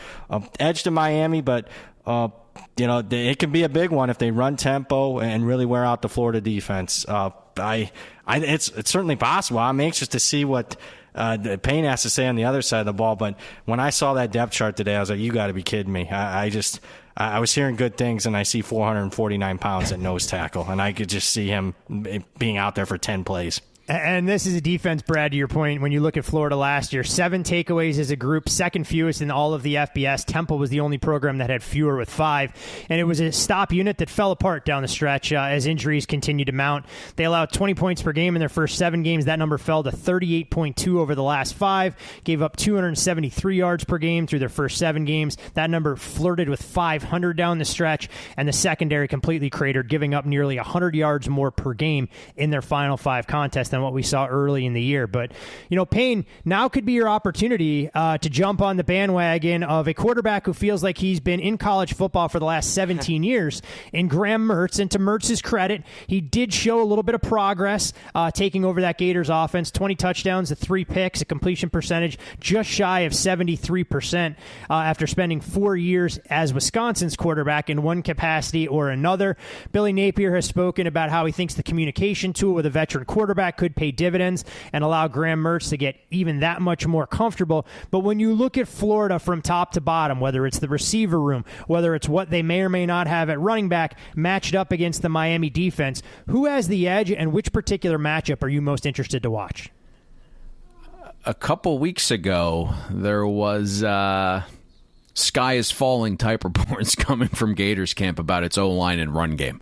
Edge to Miami, but it can be a big one if they run tempo and really wear out the Florida defense. It's certainly possible. I'm anxious to see what Payne has to say on the other side of the ball. But when I saw that depth chart today, I was like, you got to be kidding me. I was hearing good things, and I see 449 pounds at nose tackle, and I could just see him being out there for 10 plays. And this is a defense, Brad, to your point. When you look at Florida last year, 7 takeaways as a group, second fewest in all of the FBS. Temple was the only program that had fewer with 5. And it was a stop unit that fell apart down the stretch as injuries continued to mount. They allowed 20 points per game in their first 7 games. That number fell to 38.2 over the last 5. Gave up 273 yards per game through their first 7 games. That number flirted with 500 down the stretch. And the secondary completely cratered, giving up nearly 100 yards more per game in their final 5 contests than what we saw early in the year. But, Payne, now could be your opportunity to jump on the bandwagon of a quarterback who feels like he's been in college football for the last 17 years in Graham Mertz. And to Mertz's credit, he did show a little bit of progress taking over that Gators offense. 20 touchdowns to 3 picks, a completion percentage just shy of 73% after spending 4 years as Wisconsin's quarterback in one capacity or another. Billy Napier has spoken about how he thinks the communication tool with a veteran quarterback could pay dividends and allow Graham Mertz to get even that much more comfortable. But when you look at Florida from top to bottom, whether it's the receiver room, whether it's what they may or may not have at running back matched up against the Miami defense, who has the edge and which particular matchup are you most interested to watch? A couple weeks ago, there was sky is falling type reports coming from Gators camp about its O-line and run game.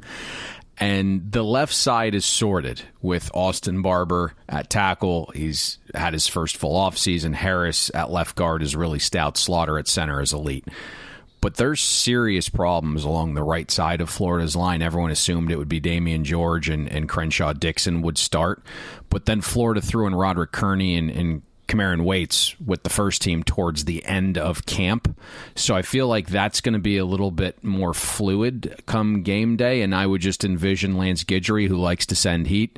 And the left side is sorted with Austin Barber at tackle. He's had his first full offseason. Harris at left guard is really stout. Slaughter at center is elite. But there's serious problems along the right side of Florida's line. Everyone assumed it would be Damian George and Crenshaw Dixon would start. But then Florida threw in Roderick Kearney and Cameron Waits with the first team towards the end of camp. So I feel like that's going to be a little bit more fluid come game day, and I would just envision Lance Guidry, who likes to send heat,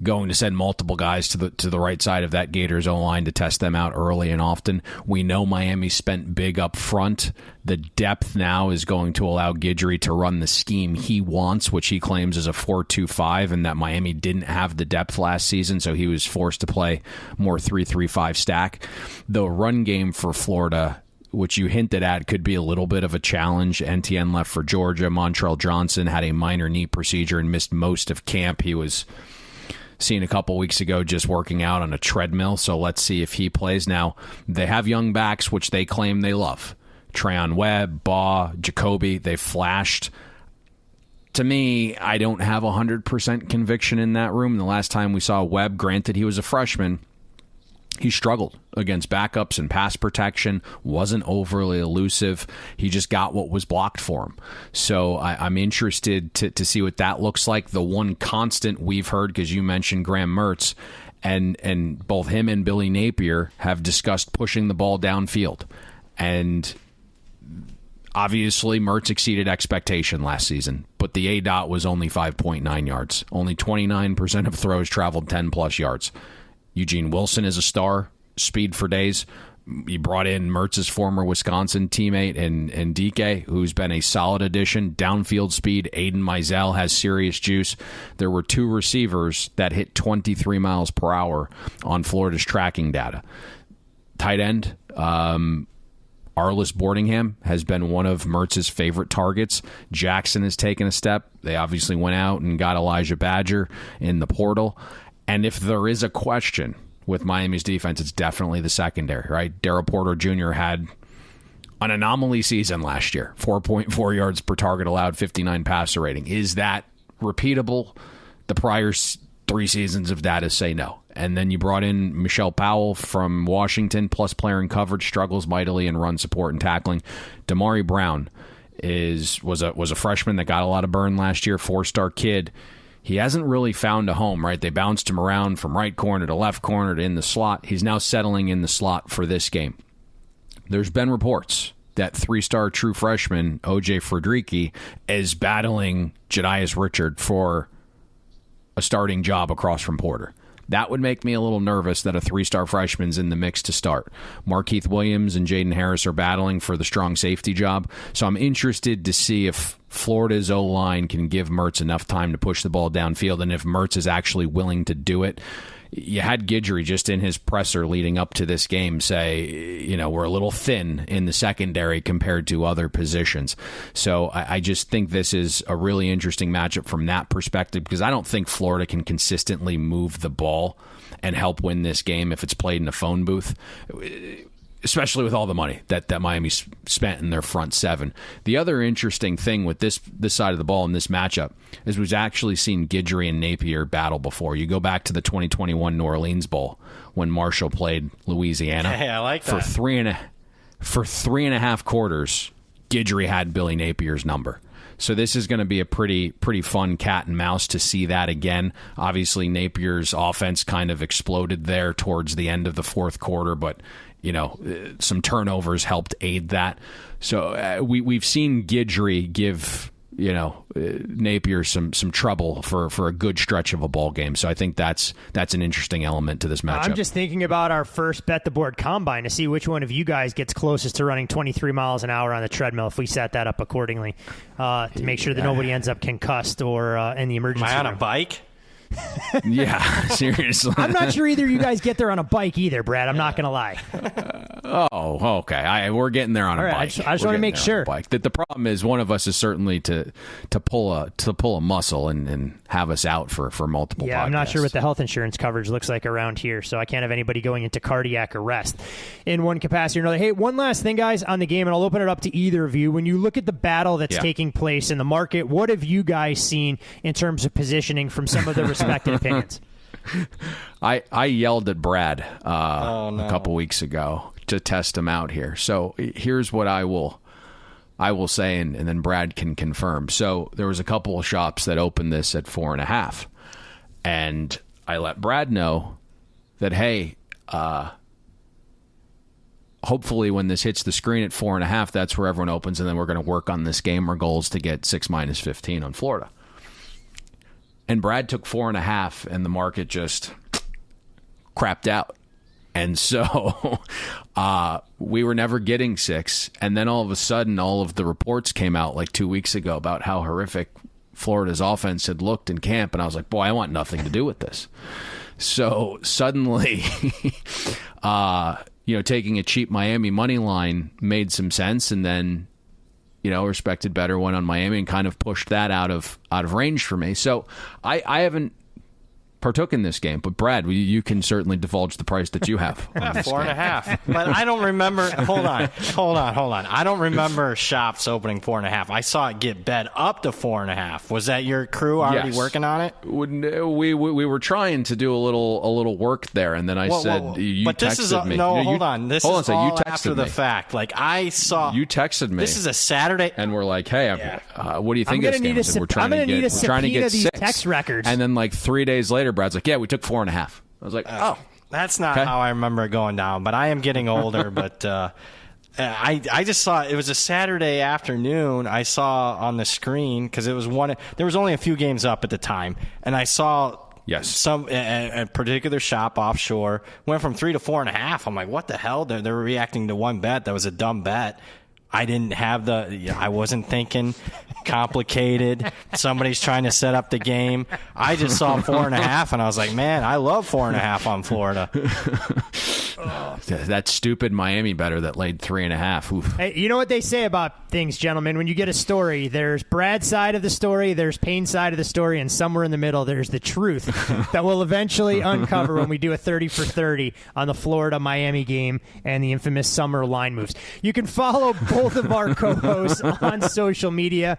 going to send multiple guys to the right side of that Gators O-line to test them out early and often. We know Miami spent big up front. The depth now is going to allow Guidry to run the scheme he wants, which he claims is a 4-2-5, and that Miami didn't have the depth last season, so he was forced to play more 3-3-5 stack. The run game for Florida, which you hinted at, could be a little bit of a challenge. NTN left for Georgia. Montrell Johnson had a minor knee procedure and missed most of camp. He was seen a couple weeks ago just working out on a treadmill, so let's see if he plays. Now, they have young backs, which they claim they love. Treyon Webb, Baugh, Jacoby, they flashed. To me, I don't have 100% conviction in that room. The last time we saw Webb, granted he was a freshman, he struggled against backups and pass protection, wasn't overly elusive. He just got what was blocked for him. So I'm interested to see what that looks like. The one constant we've heard, because you mentioned Graham Mertz, and both him and Billy Napier have discussed pushing the ball downfield. And obviously, Mertz exceeded expectation last season, but the ADOT was only 5.9 yards. Only 29% of throws traveled 10-plus yards. Eugene Wilson is a star, speed for days. You brought in Mertz's former Wisconsin teammate and DK, who's been a solid addition. Downfield speed, Aiden Mizell has serious juice. There were 2 receivers that hit 23 miles per hour on Florida's tracking data. Tight end, Arliss Boardingham has been one of Mertz's favorite targets. Jackson has taken a step. They obviously went out and got Elijah Badger in the portal. And if there is a question with Miami's defense, it's definitely the secondary, right? Darryl Porter Jr. had an anomaly season last year. 4.4 yards per target allowed, 59 passer rating. Is that repeatable? The prior 3 seasons of data say no. And then you brought in Michelle Powell from Washington, plus player in coverage, struggles mightily in run support and tackling. Damari Brown was a freshman that got a lot of burn last year, 4-star kid. He hasn't really found a home, right? They bounced him around from right corner to left corner to in the slot. He's now settling in the slot for this game. There's been reports that 3-star true freshman, O.J. Frederici, is battling Jedias Richard for a starting job across from Porter. That would make me a little nervous that a 3-star freshman's in the mix to start. Markeith Williams and Jaden Harris are battling for the strong safety job. So I'm interested to see if Florida's O-line can give Mertz enough time to push the ball downfield, and if Mertz is actually willing to do it. You had Guidry just in his presser leading up to this game say, we're a little thin in the secondary compared to other positions. So I just think this is a really interesting matchup from that perspective, because I don't think Florida can consistently move the ball and help win this game if it's played in a phone booth, especially with all the money that Miami spent in their front seven. The other interesting thing with this side of the ball in this matchup is we've actually seen Guidry and Napier battle before. You go back to the 2021 New Orleans Bowl when Marshall played Louisiana. Hey, I like that. For three and a half quarters, Guidry had Billy Napier's number. So this is going to be a pretty fun cat and mouse to see that again. Obviously, Napier's offense kind of exploded there towards the end of the fourth quarter, but some turnovers helped aid that. So we've seen Guidry give Napier some trouble for a good stretch of a ball game. So I think that's an interesting element to this matchup. I'm just thinking about our first Bet the Board combine to see which one of you guys gets closest to running 23 miles an hour on the treadmill if we set that up accordingly to make sure that nobody ends up concussed or in the emergency room. Am I on a bike? Yeah, seriously. I'm not sure either of you guys get there on a bike either, Brad. I'm not going to lie. Oh, okay. We're getting there on a bike. I just want to make sure. The problem is one of us is certainly to pull a muscle and have us out for multiple podcasts. I'm not sure what the health insurance coverage looks like around here, so I can't have anybody going into cardiac arrest in one capacity or another. Hey, one last thing, guys, on the game, and I'll open it up to either of you. When you look at the battle that's taking place in the market, what have you guys seen in terms of positioning from some of the respective opinions? I yelled at Brad a couple weeks ago to test him out here. So here's what I will say, and then Brad can confirm. So there was a couple of shops that opened this at 4.5, and I let Brad know that, hey, hopefully when this hits the screen at 4.5, that's where everyone opens, and then we're going to work on this game. Our goal is to get 6 minus 15 on Florida. And Brad took 4.5, and the market just crapped out. And so we were never getting 6. And then all of a sudden, all of the reports came out like 2 weeks ago about how horrific Florida's offense had looked in camp. And I was like, boy, I want nothing to do with this. So suddenly, taking a cheap Miami money line made some sense. And then, respected better one on Miami and kind of pushed that out of range for me. So I haven't partook in this game, but Brad, you can certainly divulge the price that you have. 4.5. But I don't remember. Hold on. I don't remember shops opening 4.5. I saw it get bet up to 4.5. Was that your crew already working on it? We were trying to do a little work there, and then I said, you but this texted is me. No, hold on. This is all you after the fact. Like I saw. You texted me. This is a Saturday, and we're like, hey, what do you think of this game? I'm going to need a subpoena these 6. text records. And then like 3 days later, Brad's like, yeah, we took 4.5. I was like, oh. That's not how I remember it going down, but I am getting older. But I just saw it was a Saturday afternoon. I saw on the screen because there was only a few games up at the time, and I saw some a particular shop offshore went from 3 to 4.5. I'm like, what the hell? They're reacting to one bet that was a dumb bet. I didn't have I wasn't thinking complicated. Somebody's trying to set up the game. I just saw 4.5, and I was like, man, I love 4.5 on Florida. That stupid Miami better that laid 3.5. Oof. Hey, you know what they say about things, gentlemen? When you get a story, there's Brad's side of the story, there's Payne's side of the story, and somewhere in the middle, there's the truth that we'll eventually uncover when we do a 30 for 30 on the Florida-Miami game and the infamous summer line moves. You can follow both of our co-hosts on social media.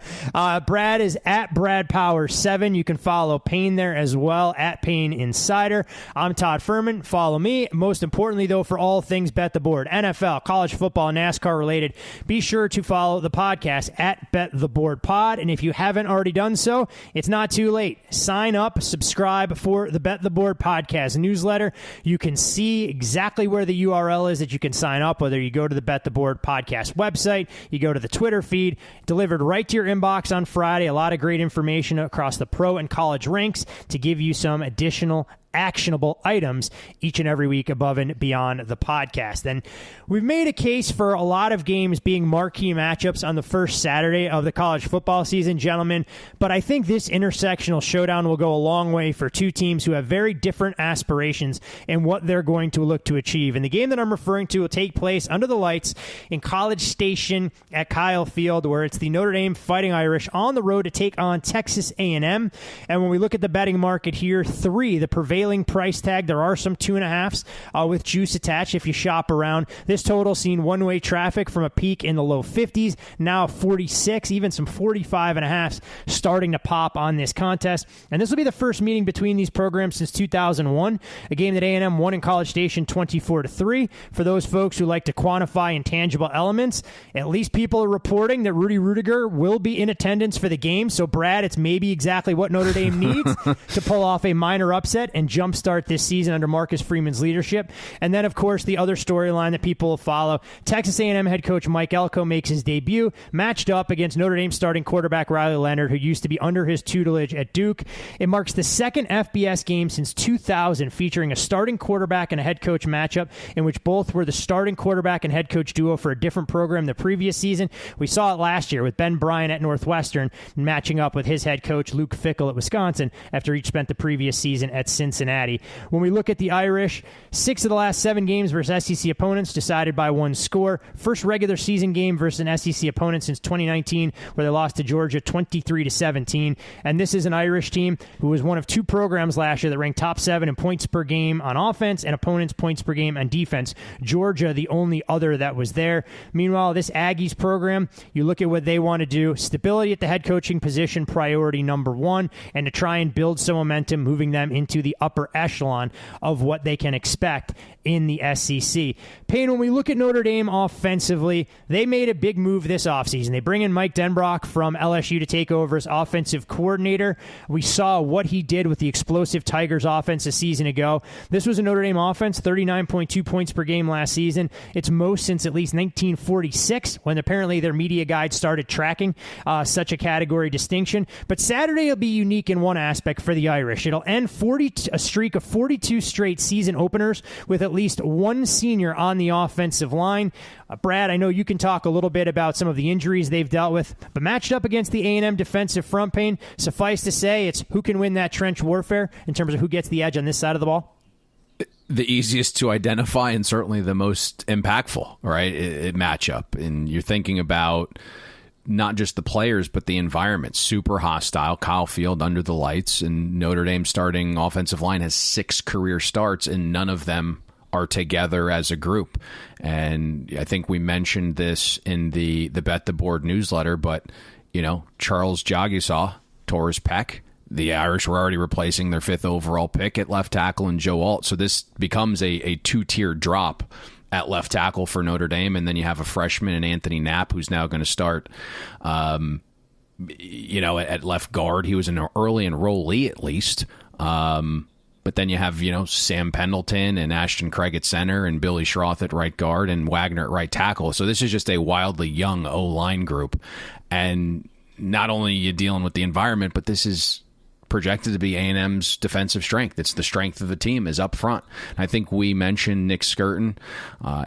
Brad is at BradPower7. You can follow Payne there as well, at Payne Insider. I'm Todd Fuhrman. Follow me. Most importantly, though, for all things Bet the Board, NFL, college football, NASCAR related, be sure to follow the podcast at Bet the Board Pod. And if you haven't already done so, it's not too late. Sign up, subscribe for the Bet the Board podcast newsletter. You can see exactly where the URL is that you can sign up, whether you go to the Bet the Board podcast website, website, you go to the Twitter feed, delivered right to your inbox on Friday. A lot of great information across the pro and college ranks to give you some additional actionable items each and every week above and beyond the podcast. And we've made a case for a lot of games being marquee matchups on the first Saturday of the college football season, gentlemen, but I think this intersectional showdown will go a long way for two teams who have very different aspirations in what they're going to look to achieve. And the game that I'm referring to will take place under the lights in College Station at Kyle Field, where it's the Notre Dame Fighting Irish on the road to take on Texas A&M. And when we look at the betting market here, 3, the prevailing price tag. There are some 2.5s with juice attached if you shop around. This total seen one-way traffic from a peak in the low 50s, now 46, even some 45.5s starting to pop on this contest. And this will be the first meeting between these programs since 2001, a game that A&M won in College Station 24-3. For those folks who like to quantify intangible elements, at least people are reporting that Rudy Rudiger will be in attendance for the game. So, Brad, it's maybe exactly what Notre Dame needs to pull off a minor upset and jumpstart this season under Marcus Freeman's leadership. And then, of course, the other storyline that people will follow, Texas A&M head coach Mike Elko makes his debut, matched up against Notre Dame starting quarterback Riley Leonard, who used to be under his tutelage at Duke. It marks the second FBS game since 2000 featuring a starting quarterback and a head coach matchup in which both were the starting quarterback and head coach duo for a different program the previous season. We saw it last year with Ben Bryant at Northwestern matching up with his head coach Luke Fickell at Wisconsin after each spent the previous season at Cincinnati. When we look at the Irish, 6 of the last 7 games versus SEC opponents decided by one score. First regular season game versus an SEC opponent since 2019, where they lost to Georgia 23-17. And this is an Irish team who was one of 2 programs last year that ranked top 7 in points per game on offense and opponents' points per game on defense. Georgia, the only other that was there. Meanwhile, this Aggies program, you look at what they want to do. Stability at the head coaching position, priority number 1, and to try and build some momentum, moving them into the upper echelon of what they can expect in the SEC. Payne, when we look at Notre Dame offensively, they made a big move this offseason. They bring in Mike Denbrock from LSU to take over as offensive coordinator. We saw what he did with the explosive Tigers offense a season ago. This was a Notre Dame offense, 39.2 points per game last season. It's most since at least 1946, when apparently their media guide started tracking such a category distinction. But Saturday will be unique in one aspect for the Irish. It'll end a streak of 42 straight season openers with at least one senior on the offensive line. Brad, I know you can talk a little bit about some of the injuries they've dealt with, but matched up against the A&M defensive front, Payne, suffice to say, it's who can win that trench warfare in terms of who gets the edge on this side of the ball? The easiest to identify and certainly the most impactful, right? Matchup. And you're thinking about not just the players, but the environment. Super hostile. Kyle Field under the lights, and Notre Dame starting offensive line has 6 career starts, and none of them are together as a group. And I think we mentioned this in the Bet the Board newsletter, but, you know, Charles Jagisaw tore his pec. The Irish were already replacing their 5th overall pick at left tackle in Joe Alt. So this becomes a 2-tier drop at left tackle for Notre Dame, and then you have a freshman in Anthony Knapp who's now going to start, at left guard. He was an early enrollee at least, but then you have Sam Pendleton and Ashton Craig at center, and Billy Schroth at right guard, and Wagner at right tackle. So this is just a wildly young O-line group, and not only are you dealing with the environment, but this is projected to be A&M's defensive strength. It's the strength of the team is up front. I think we mentioned Nick Skirton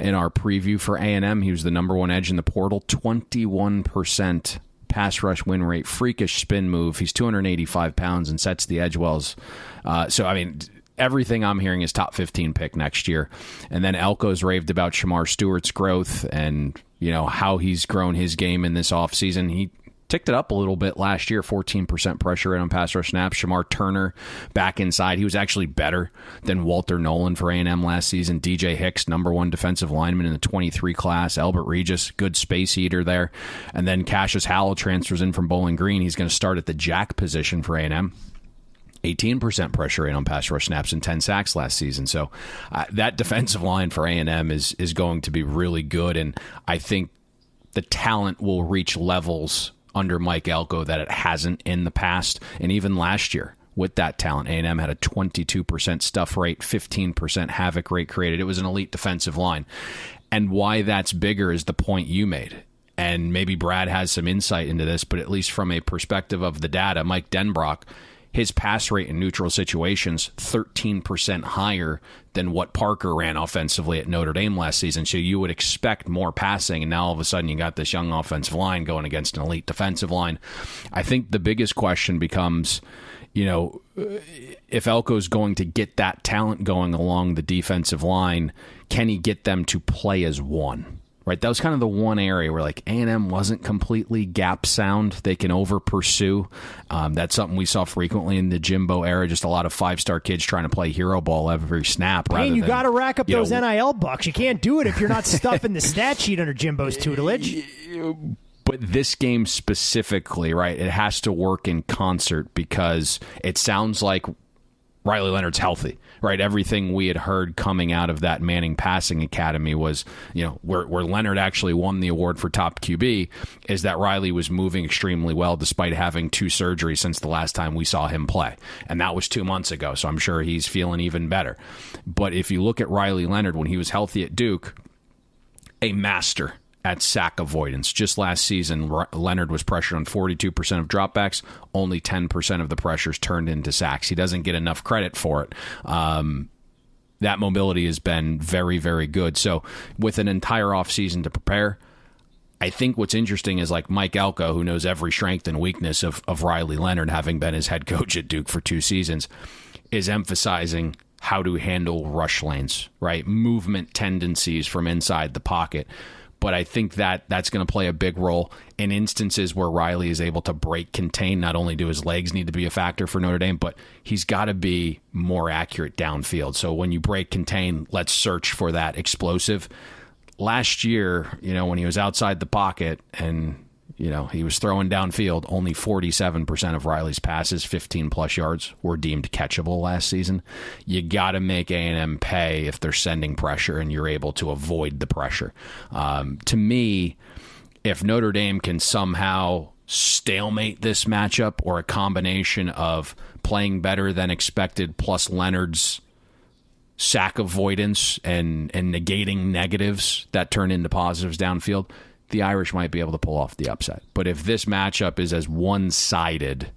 in our preview for A&M. He was the number 1 edge in the portal, 21% pass rush win rate, freakish spin move. He's 285 pounds and sets the edge wells. Everything I'm hearing is top 15 pick next year. And then Elko's raved about Shamar Stewart's growth and how he's grown his game in this offseason. He ticked it up a little bit last year, 14% pressure rate on pass rush snaps. Shamar Turner back inside. He was actually better than Walter Nolan for A&M last season. DJ Hicks, number 1 defensive lineman in the 23 class. Albert Regis, good space eater there. And then Cassius Howell transfers in from Bowling Green. He's going to start at the jack position for A&M. 18% pressure rate on pass rush snaps and 10 sacks last season. So that defensive line for A&M is going to be really good. And I think the talent will reach levels under Mike Elko that it hasn't in the past. And even last year with that talent, A&M had a 22% stuff rate, 15% havoc rate created. It was an elite defensive line. And why that's bigger is the point you made. and maybe Brad has some insight into this, but at least from a perspective of the data, Mike Denbrock, his pass rate in neutral situations 13% higher than what Parker ran offensively at Notre Dame last season. So you would expect more passing, and now all of a sudden you got this young offensive line going against an elite defensive line. I think the biggest question becomes, if Elko's going to get that talent going along the defensive line, can he get them to play as one? Right, that was kind of the one area where like A&M wasn't completely gap sound. They can over pursue. That's something we saw frequently in the Jimbo era. Just a lot of 5-star kids trying to play hero ball every snap. Payne, you got to rack up those NIL bucks. You can't do it if you're not stuffing the stat sheet under Jimbo's tutelage. But this game specifically, right, it has to work in concert because it sounds like Riley Leonard's healthy, right? Everything we had heard coming out of that Manning Passing Academy was, where Leonard actually won the award for top QB, is that Riley was moving extremely well despite having 2 surgeries since the last time we saw him play. And that was 2 months ago, so I'm sure he's feeling even better. But if you look at Riley Leonard when he was healthy at Duke, a master at sack avoidance. Just last season, Leonard was pressured on 42% of dropbacks. Only 10% of the pressures turned into sacks. He doesn't get enough credit for it. That mobility has been very, very good. So with an entire offseason to prepare, I think what's interesting is like Mike Elko, who knows every strength and weakness of Riley Leonard, having been his head coach at Duke for 2 seasons, is emphasizing how to handle rush lanes, right? Movement tendencies from inside the pocket. But I think that's going to play a big role in instances where Riley is able to break contain. Not only do his legs need to be a factor for Notre Dame, but he's got to be more accurate downfield. So when you break contain, let's search for that explosive. Last year, when he was outside the pocket and he was throwing downfield, only 47% of Riley's passes, 15-plus yards, were deemed catchable last season. You got to make A&M pay if they're sending pressure and you're able to avoid the pressure. To me, if Notre Dame can somehow stalemate this matchup or a combination of playing better than expected plus Leonard's sack avoidance and negating negatives that turn into positives downfield, the Irish might be able to pull off the upset. But if this matchup is as one-sided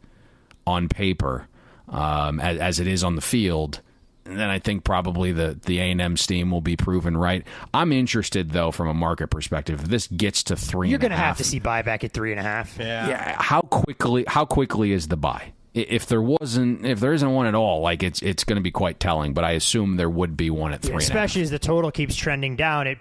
on paper as it is on the field, then I think probably the A&M steam will be proven right. I'm interested, though, from a market perspective. If this gets to 3.5, you're going to have to see buyback at 3.5. Yeah. How quickly is the buy? If there isn't one at all, like it's going to be quite telling. But I assume there would be one at 3.5. Especially as the total keeps trending down, you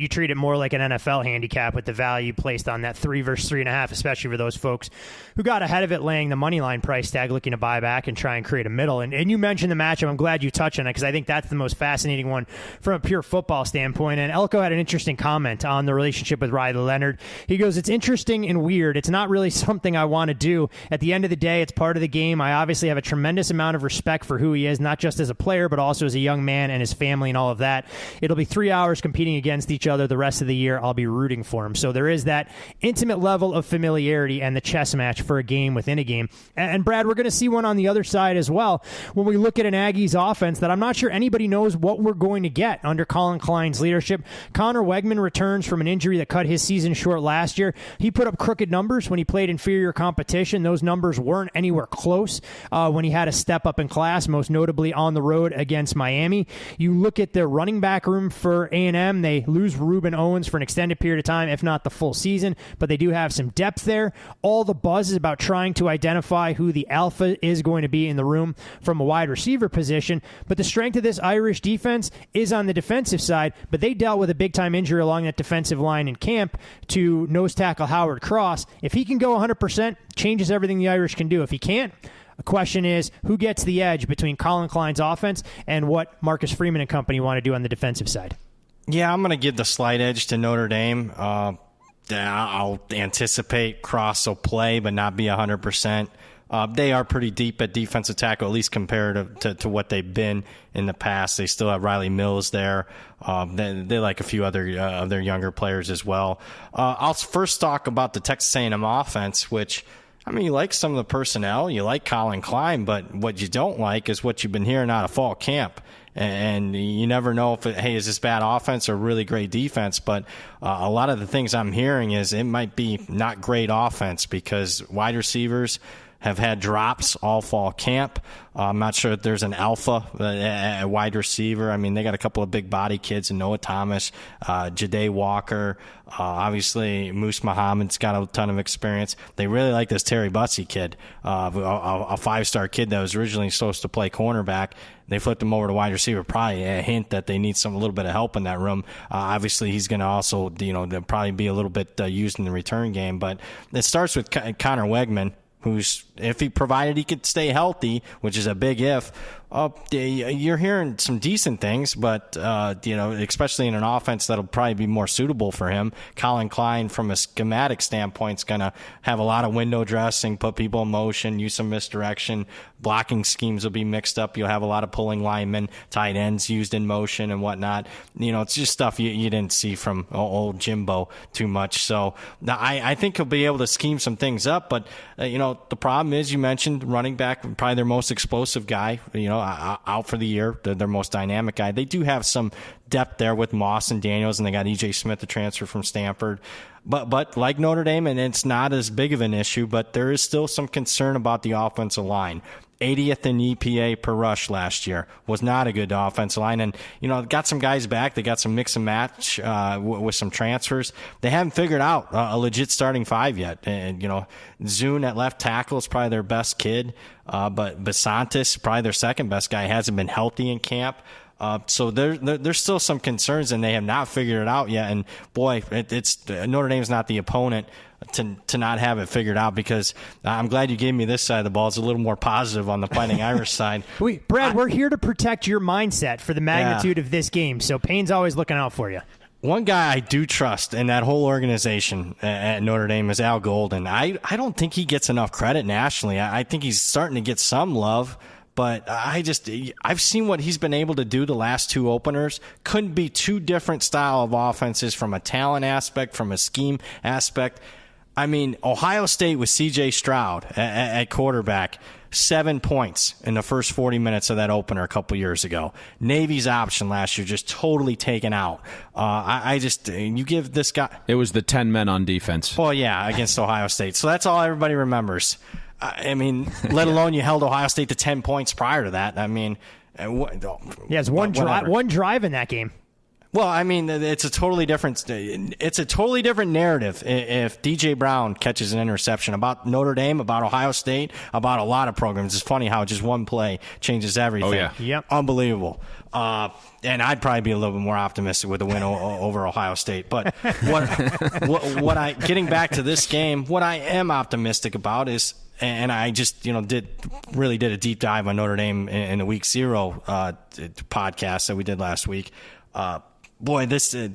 treat it more like an NFL handicap with the value placed on that 3 versus 3.5. Especially for those folks who got ahead of it, laying the money line price tag, looking to buy back and try and create a middle. And you mentioned the matchup. I'm glad you touched on it because I think that's the most fascinating one from a pure football standpoint. And Elko had an interesting comment on the relationship with Riley Leonard. He goes, "It's interesting and weird. It's not really something I want to do. At the end of the day, it's part of the game. I obviously have a tremendous amount of respect for who he is, not just as a player, but also as a young man and his family and all of that. It'll be 3 hours competing against each other the rest of the year. I'll be rooting for him." So there is that intimate level of familiarity and the chess match for a game within a game. And Brad, we're going to see one on the other side as well when we look at an Aggies offense that I'm not sure anybody knows what we're going to get under Colin Klein's leadership. Connor Wegman returns from an injury that cut his season short last year. He put up crooked numbers when he played inferior competition. Those numbers weren't anywhere close when he had a step up in class, most notably on the road against Miami. You look at the running back room for A&M. They lose Reuben Owens for an extended period of time, if not the full season, but they do have some depth there. All the buzz is about trying to identify who the alpha is going to be in the room from a wide receiver position. But the strength of this Irish defense is on the defensive side, but they dealt with a big-time injury along that defensive line in camp to nose tackle Howard Cross. If he can go 100%, changes everything the Irish can do. If he can't, the question is, who gets the edge between Colin Klein's offense and what Marcus Freeman and company want to do on the defensive side? Yeah, I'm going to give the slight edge to Notre Dame. I'll anticipate Cross will play, but not be 100%. They are pretty deep at defensive tackle, at least compared to what they've been in the past. They still have Riley Mills there. They like a few other of their younger players as well. I'll first talk about the Texas A&M offense, which, I mean, you like some of the personnel, you like Colin Klein, but what you don't like is what you've been hearing out of fall camp. And you never know if is this bad offense or really great defense. But a lot of the things I'm hearing is it might be not great offense because wide receivers have had drops all fall camp. I'm not sure if there's an alpha a wide receiver. I mean, they got a couple of big body kids in Noah Thomas, Ja'Day Walker. Obviously, Moose Muhammad's got a ton of experience. They really like this Terry Butsey kid, a five-star kid that was originally supposed to play cornerback. They flipped him over to wide receiver. Probably a hint that they need a little bit of help in that room. Obviously, he's going to also, they'll probably be a little bit used in the return game. But it starts with Connor Wegman, who's, if he provided he could stay healthy, which is a big if, you're hearing some decent things, but, especially in an offense that'll probably be more suitable for him. Colin Klein, from a schematic standpoint, is going to have a lot of window dressing, put people in motion, use some misdirection. Blocking schemes will be mixed up. You'll have a lot of pulling linemen, tight ends used in motion and whatnot. It's just stuff you didn't see from old Jimbo too much. So I think he'll be able to scheme some things up, but, the problem is, you mentioned running back, probably their most explosive guy, out for the year, their most dynamic guy. They do have some depth there with Moss and Daniels, and they got E.J. Smith, the transfer from Stanford. But like Notre Dame, and it's not as big of an issue, but there is still some concern about the offensive line. 80th in EPA per rush last year was not a good offensive line. And, got some guys back. They got some mix and match with some transfers. They haven't figured out a legit starting five yet. And, Zune at left tackle is probably their best kid. But Basantis, probably their second best guy, hasn't been healthy in camp. So there's still some concerns, and they have not figured it out yet. And boy, it's Notre Dame's not the opponent to not have it figured out, because I'm glad you gave me this side of the ball. It's a little more positive on the Fighting Irish side. Brad, we're here to protect your mindset for the magnitude of this game. So Payne's always looking out for you. One guy I do trust in that whole organization at Notre Dame is Al Golden. I don't think he gets enough credit nationally. I think he's starting to get some love. But I've seen what he's been able to do the last two openers. Couldn't be two different style of offenses from a talent aspect, from a scheme aspect. I mean, Ohio State with C.J. Stroud at quarterback, 7 points in the first 40 minutes of that opener a couple years ago. Navy's option last year just totally taken out. You give this guy... It was the 10 men on defense. Well, yeah, against Ohio State. So that's all everybody remembers. I mean, let alone you held Ohio State to 10 points prior to that. I mean, it's one drive in that game. Well, I mean, it's a totally different narrative if DJ Brown catches an interception about Notre Dame, about Ohio State, about a lot of programs. It's funny how just one play changes everything. Oh, yeah. Yep. Unbelievable. And I'd probably be a little bit more optimistic with a win over Ohio State. But getting back to this game, what I am optimistic about is, and I just, did a deep dive on Notre Dame in the Week 0 podcast that we did last week. Boy, this in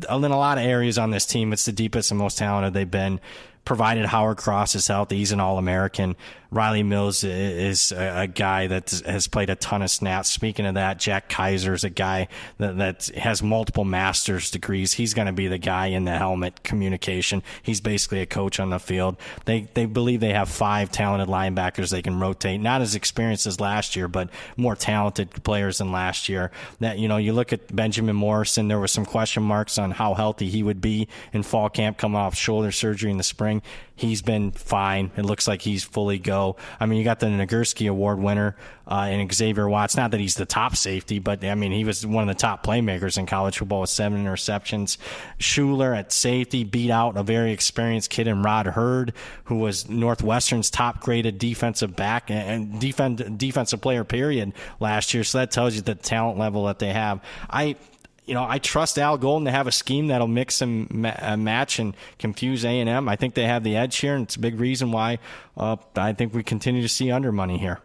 a lot of areas on this team, it's the deepest and most talented they've been. Provided Howard Cross is healthy, he's an All-American. Riley Mills is a guy that has played a ton of snaps. Speaking of that, Jack Kaiser is a guy that has multiple master's degrees. He's going to be the guy in the helmet communication. He's basically a coach on the field. They believe they have 5 talented linebackers they can rotate. Not as experienced as last year, but more talented players than last year. That, you look at Benjamin Morrison, there were some question marks on how healthy he would be in fall camp coming off shoulder surgery in the spring. He's been fine. It looks like he's fully go. I mean, you got the Nagurski Award winner and Xavier Watts. Not that he's the top safety, but, I mean, he was one of the top playmakers in college football with 7 interceptions. Schuler at safety beat out a very experienced kid in Rod Hurd, who was Northwestern's top-graded defensive back and defensive player, period, last year. So that tells you the talent level that they have. I trust Al Golden to have a scheme that'll mix and match and confuse A&M. I think they have the edge here, and it's a big reason why I think we continue to see under money here.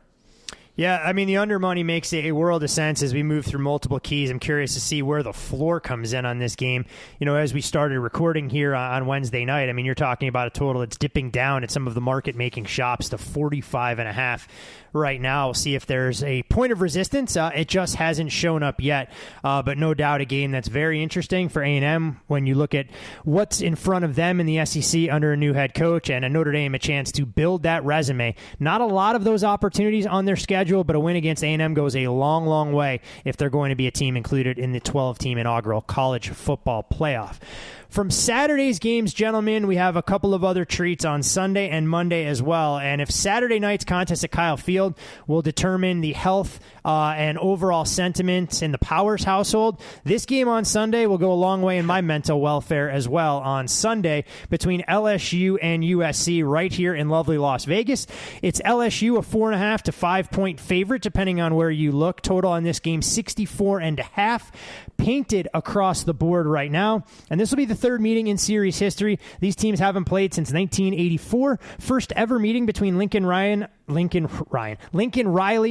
Yeah, I mean, the under money makes a world of sense as we move through multiple keys. I'm curious to see where the floor comes in on this game. As we started recording here on Wednesday night, I mean, you're talking about a total that's dipping down at some of the market-making shops to 45.5 right now. We'll see if there's a point of resistance. It just hasn't shown up yet, but no doubt a game that's very interesting for A&M when you look at what's in front of them in the SEC under a new head coach, and a Notre Dame a chance to build that resume. Not a lot of those opportunities on their schedule schedule, but a win against A&M goes a long, long way if they're going to be a team included in the 12-team inaugural college football playoff. From Saturday's games, gentlemen, we have a couple of other treats on Sunday and Monday as well. And if Saturday night's contest at Kyle Field will determine the health and overall sentiment in the Powers household, this game on Sunday will go a long way in my mental welfare as well on Sunday between LSU and USC right here in lovely Las Vegas. It's LSU, a 4.5 to 5-point favorite, depending on where you look. Total on this game, 64.5. Painted across the board right now. And this will be the third meeting in series history. These teams haven't played since 1984. First ever meeting between Lincoln Riley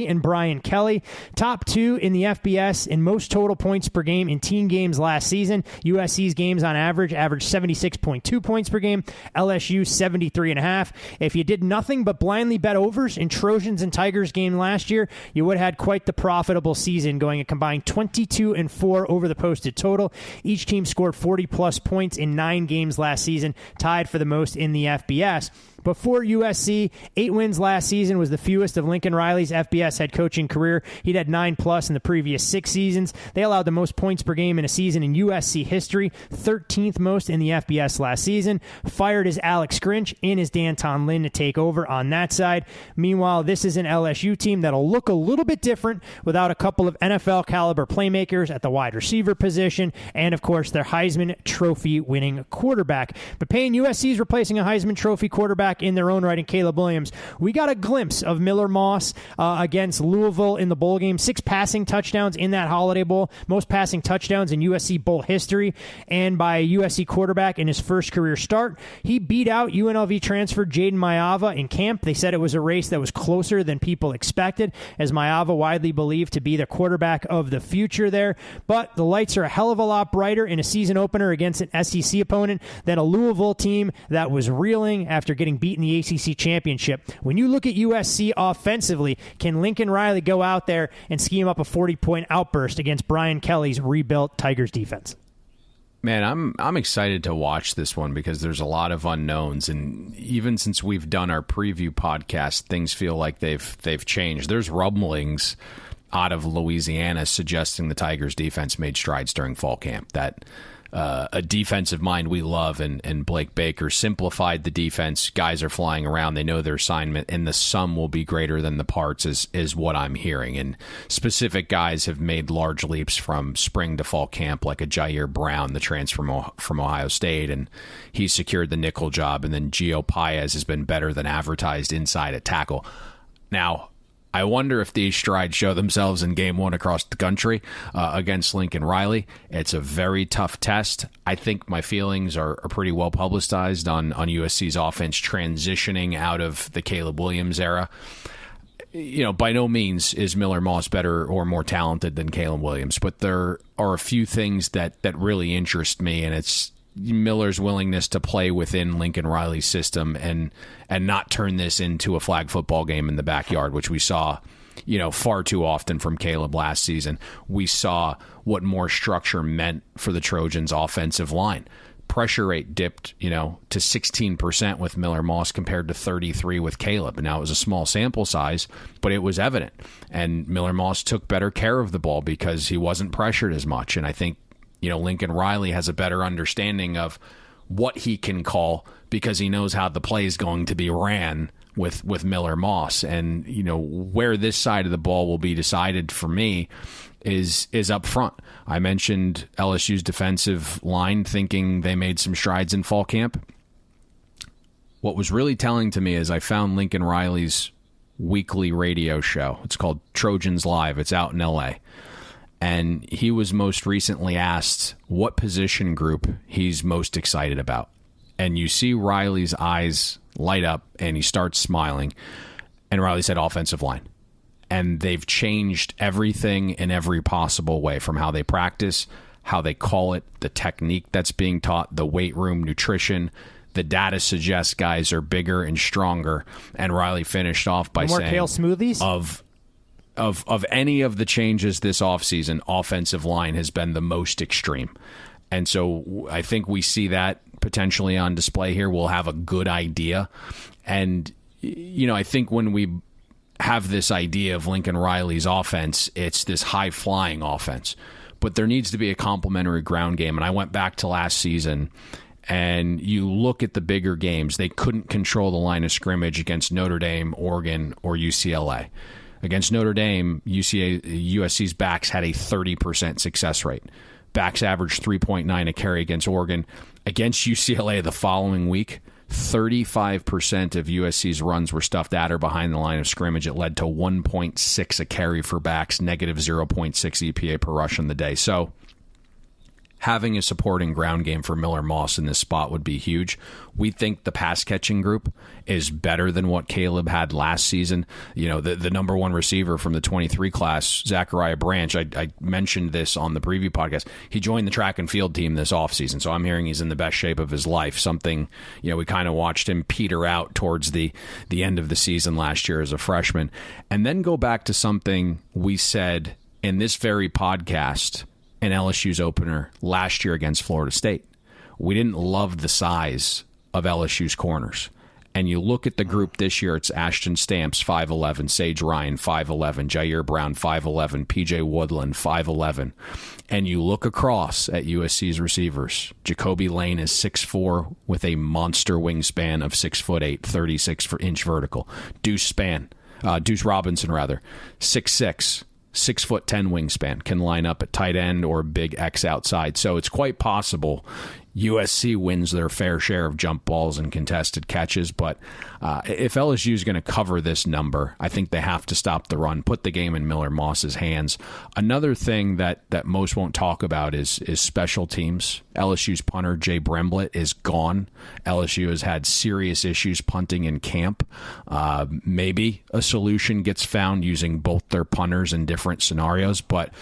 and Brian Kelly. Top two in the FBS in most total points per game in teen games last season. USC's games on averaged 76.2 points per game. LSU 73.5. If you did nothing but blindly bet overs in Trojans and Tigers game last year, you would have had quite the profitable season, going a combined 22-4 over the posted total. Each team scored 40-plus points in 9 games last season, tied for the most in the FBS. Before USC, 8 wins last season was the fewest of Lincoln Riley's FBS head coaching career. He'd had 9+ in the previous 6 seasons. They allowed the most points per game in a season in USC history, 13th most in the FBS last season. Fired his Alex Grinch, in his Danton Lynn to take over on that side. Meanwhile, this is an LSU team that'll look a little bit different without a couple of NFL caliber playmakers at the wide receiver position, and of course their Heisman Trophy winning quarterback. But Payne, USC is replacing a Heisman Trophy quarterback in their own right in Caleb Williams. We got a glimpse of Miller Moss against Louisville in the bowl game. 6 passing touchdowns in that Holiday Bowl, most passing touchdowns in USC bowl history, and by a USC quarterback in his first career start. He beat out UNLV transfer Jaden Maiava in camp. They said it was a race that was closer than people expected, as Maiava widely believed to be the quarterback of the future there. But the lights are a hell of a lot brighter in a season opener against an SEC opponent than a Louisville team that was reeling after getting beat in the ACC championship. When you look at USC offensively, can Lincoln Riley go out there and scheme up a 40-point outburst against Brian Kelly's rebuilt Tigers defense? Man, I'm excited to watch this one because there's a lot of unknowns, and even since we've done our preview podcast, things feel like they've changed. There's rumblings out of Louisiana suggesting the Tigers defense made strides during fall camp, that a defensive mind we love and Blake Baker simplified the defense. Guys are flying around. They know their assignment, and the sum will be greater than the parts is what I'm hearing. And specific guys have made large leaps from spring to fall camp, like a Jair Brown, the transfer from Ohio State, and he secured the nickel job. And then Gio Paez has been better than advertised inside at tackle. Now, I wonder if these strides show themselves in game 1 across the country against Lincoln Riley. It's a very tough test. I think my feelings are pretty well publicized on USC's offense transitioning out of the Caleb Williams era. You know, by no means is Miller Moss better or more talented than Caleb Williams, but there are a few things that really interest me, and it's Miller's willingness to play within Lincoln Riley's system and not turn this into a flag football game in the backyard, which we saw, far too often from Caleb last season. We saw what more structure meant for the Trojans' offensive line. Pressure rate dipped, to 16% with Miller Moss compared to 33% with Caleb. Now, it was a small sample size, but it was evident. And Miller Moss took better care of the ball because he wasn't pressured as much. And I think Lincoln Riley has a better understanding of what he can call because he knows how the play is going to be ran with Miller Moss. And, where this side of the ball will be decided for me is up front. I mentioned LSU's defensive line, thinking they made some strides in fall camp. What was really telling to me is I found Lincoln Riley's weekly radio show. It's called Trojans Live. It's out in L.A., and he was most recently asked what position group he's most excited about. And you see Riley's eyes light up, and he starts smiling. And Riley said offensive line. And they've changed everything in every possible way, from how they practice, how they call it, the technique that's being taught, the weight room, nutrition. The data suggests guys are bigger and stronger. And Riley finished off by saying, kale smoothies? Of any of the changes this offseason, offensive line has been the most extreme. And so I think we see that potentially on display here. We'll have a good idea. And, I think when we have this idea of Lincoln Riley's offense. It's this high-flying offense. But there needs to be a complementary ground game. And I went back to last season, and you look at the bigger games. They couldn't control the line of scrimmage against Notre Dame, Oregon, or UCLA. Against Notre Dame, USC's backs had a 30% success rate. Backs averaged 3.9 a carry against Oregon. Against UCLA the following week, 35% of USC's runs were stuffed at or behind the line of scrimmage. It led to 1.6 a carry for backs, negative 0.6 EPA per rush on the day. So having a supporting ground game for Miller Moss in this spot would be huge. We think the pass-catching group is better than what Caleb had last season. You know, the number one receiver from the 23 class, Zachariah Branch, I mentioned this on the preview podcast. He joined the track and field team this offseason, so I'm hearing he's in the best shape of his life, something, you know, we kind of watched him peter out towards the end of the season last year as a freshman. And then go back to something we said in this very podcast in LSU's opener last year against Florida State. We didn't love the size of LSU's corners. And you look at the group this year, it's Ashton Stamps, 5'11", Sage Ryan, 5'11", Jair Brown, 5'11", PJ Woodland, 5'11". And you look across at USC's receivers. Jacoby Lane is 6'4", with a monster wingspan of 6'8", 36-inch vertical. Deuce Robinson, 6'6", 6'10" wingspan, can line up at tight end or big X outside. So it's quite possible USC wins their fair share of jump balls and contested catches. But if LSU is going to cover this number, I think they have to stop the run, put the game in Miller Moss's hands. Another thing that most won't talk about is special teams. LSU's punter, Jay Bremblett, is gone. LSU has had serious issues punting in camp. Maybe a solution gets found using both their punters in different scenarios, but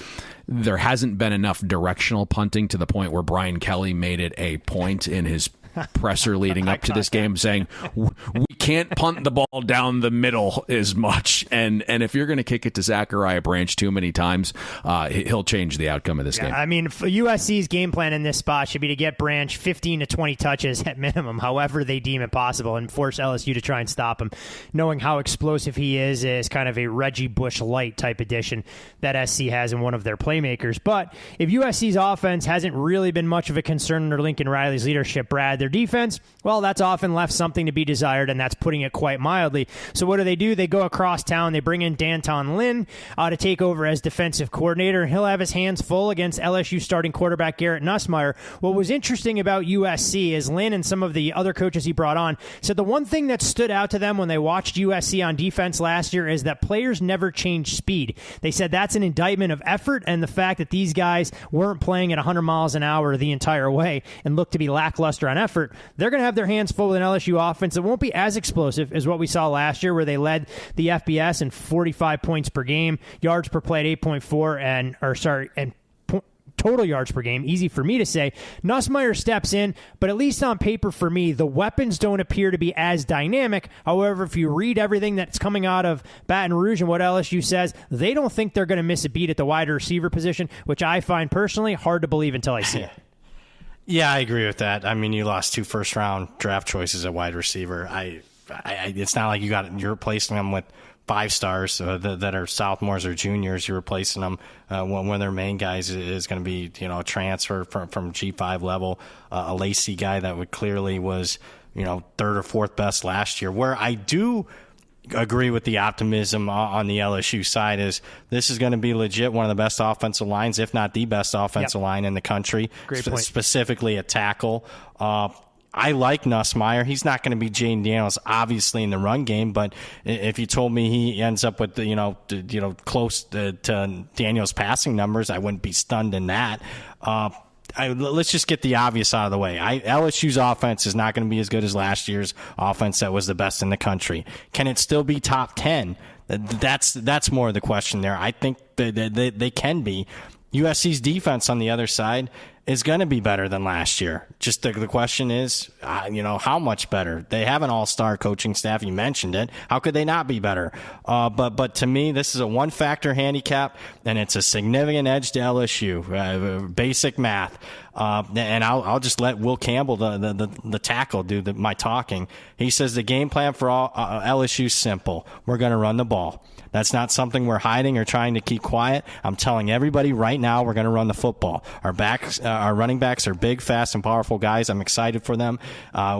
there hasn't been enough directional punting to the point where Brian Kelly made it a point in his presser leading up to this game saying, we can't punt the ball down the middle as much. And if you're going to kick it to Zachariah Branch too many times, he'll change the outcome of this game. I mean, USC's game plan in this spot should be to get Branch 15 to 20 touches at minimum, however they deem it possible, and force LSU to try and stop him. Knowing how explosive he is kind of a Reggie Bush light type addition that SC has in one of their playmakers. But if USC's offense hasn't really been much of a concern under Lincoln Riley's leadership, Brad, their defense, well, that's often left something to be desired, and that's putting it quite mildly. So what do? They go across town. They bring in Danton Lynn to take over as defensive coordinator, and he'll have his hands full against LSU starting quarterback Garrett Nussmeier. What was interesting about USC is Lynn and some of the other coaches he brought on said the one thing that stood out to them when they watched USC on defense last year is that players never change speed. They said that's an indictment of effort and the fact that these guys weren't playing at 100 miles an hour the entire way and looked to be lackluster on effort. They're going to have their hands full with an LSU offense. It won't be as explosive as what we saw last year, where they led the FBS in 45 points per game, yards per play at 8.4, and total yards per game. Easy for me to say. Nussmeier steps in, but at least on paper for me, the weapons don't appear to be as dynamic. However, if you read everything that's coming out of Baton Rouge and what LSU says, they don't think they're going to miss a beat at the wide receiver position, which I find personally hard to believe until I see it. Yeah, I agree with that. I mean, you lost 2 first-round draft choices at wide receiver. It's not like you're replacing them with 5 stars that are sophomores or juniors. You're replacing them one of their main guys is going to be a transfer from G5 level, a Lacey guy that clearly was 3rd or 4th best last year. Where I do agree with the optimism on the LSU side is this is going to be legit one of the best offensive lines, if not the best offensive line in the country, specifically a tackle. I like Nussmeier. He's not going to be Jaden Daniels, obviously, in the run game, but if you told me he ends up with close to Daniels' passing numbers, I wouldn't be stunned in that. Let's just get the obvious out of the way. LSU's offense is not going to be as good as last year's offense that was the best in the country. Can it still be top 10? That's more of the question there. I think they can be. USC's defense on the other side is going to be better than last year. Just the question is, how much better? They have an all-star coaching staff. You mentioned it. How could they not be better? But to me, this is a one-factor handicap, and it's a significant edge to LSU. Basic math. And I'll just let Will Campbell, the tackle, do my talking. He says the game plan for LSU is simple. We're going to run the ball. That's not something we're hiding or trying to keep quiet. I'm telling everybody right now we're going to run the football. Our running backs are big, fast, and powerful guys. I'm excited for them.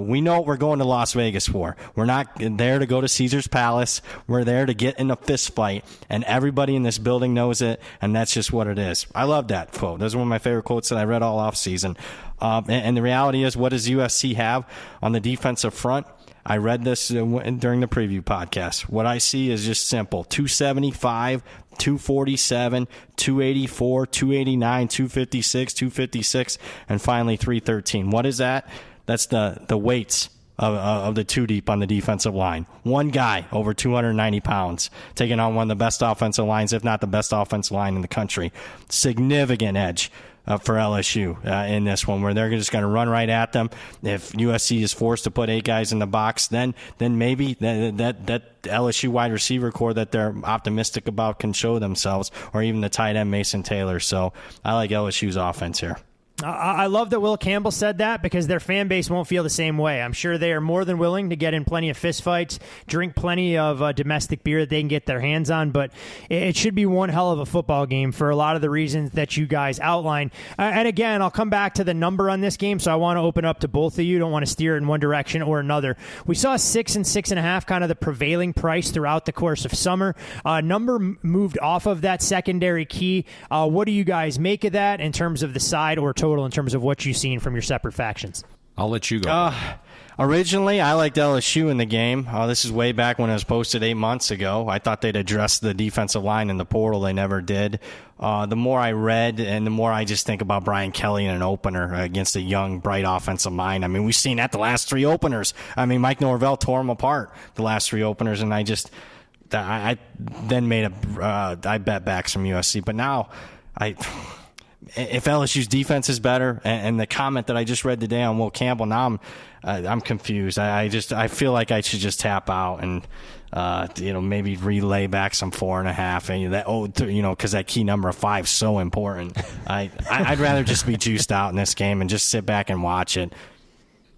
We know what we're going to Las Vegas for. We're not there to go to Caesar's Palace. We're there to get in a fist fight, and everybody in this building knows it, and that's just what it is. I love that quote. Those are one of my favorite quotes that I read all off season. And the reality is, what does USC have on the defensive front? I read this during the preview podcast. What I see is just simple. 275, 247, 284, 289, 256, 256, and finally 313. What is that? That's the weights of the two deep on the defensive line. One guy over 290 pounds taking on one of the best offensive lines, if not the best offensive line in the country. Significant edge for LSU in this one, where they're just going to run right at them. If USC is forced to put 8 guys in the box, then maybe that LSU wide receiver core that they're optimistic about can show themselves, or even the tight end Mason Taylor. So I like LSU's offense here. I love that Will Campbell said that, because their fan base won't feel the same way. I'm sure they are more than willing to get in plenty of fistfights, drink plenty of domestic beer that they can get their hands on, but it should be one hell of a football game for a lot of the reasons that you guys outlined. And again, I'll come back to the number on this game, so I want to open up to both of you. Don't want to steer in one direction or another. We saw 6 and 6.5, kind of the prevailing price throughout the course of summer. Number moved off of that secondary key. What do you guys make of that in terms of the side or total, in terms of what you've seen from your separate factions? I'll let you go. Originally, I liked LSU in the game. This is way back when it was posted 8 months ago. I thought they'd address the defensive line in the portal. They never did. The more I read, and the more I just think about Brian Kelly in an opener against a young, bright offensive mind. I mean, we've seen that the last 3 openers. I mean, Mike Norvell tore them apart the last 3 openers, and I then made I bet backs from USC. But now, if LSU's defense is better, and the comment that I just read today on Will Campbell, now I'm confused. I feel like I should just tap out and maybe relay back some 4.5, because that key number of 5 is so important. I'd rather just be juiced out in this game and just sit back and watch it.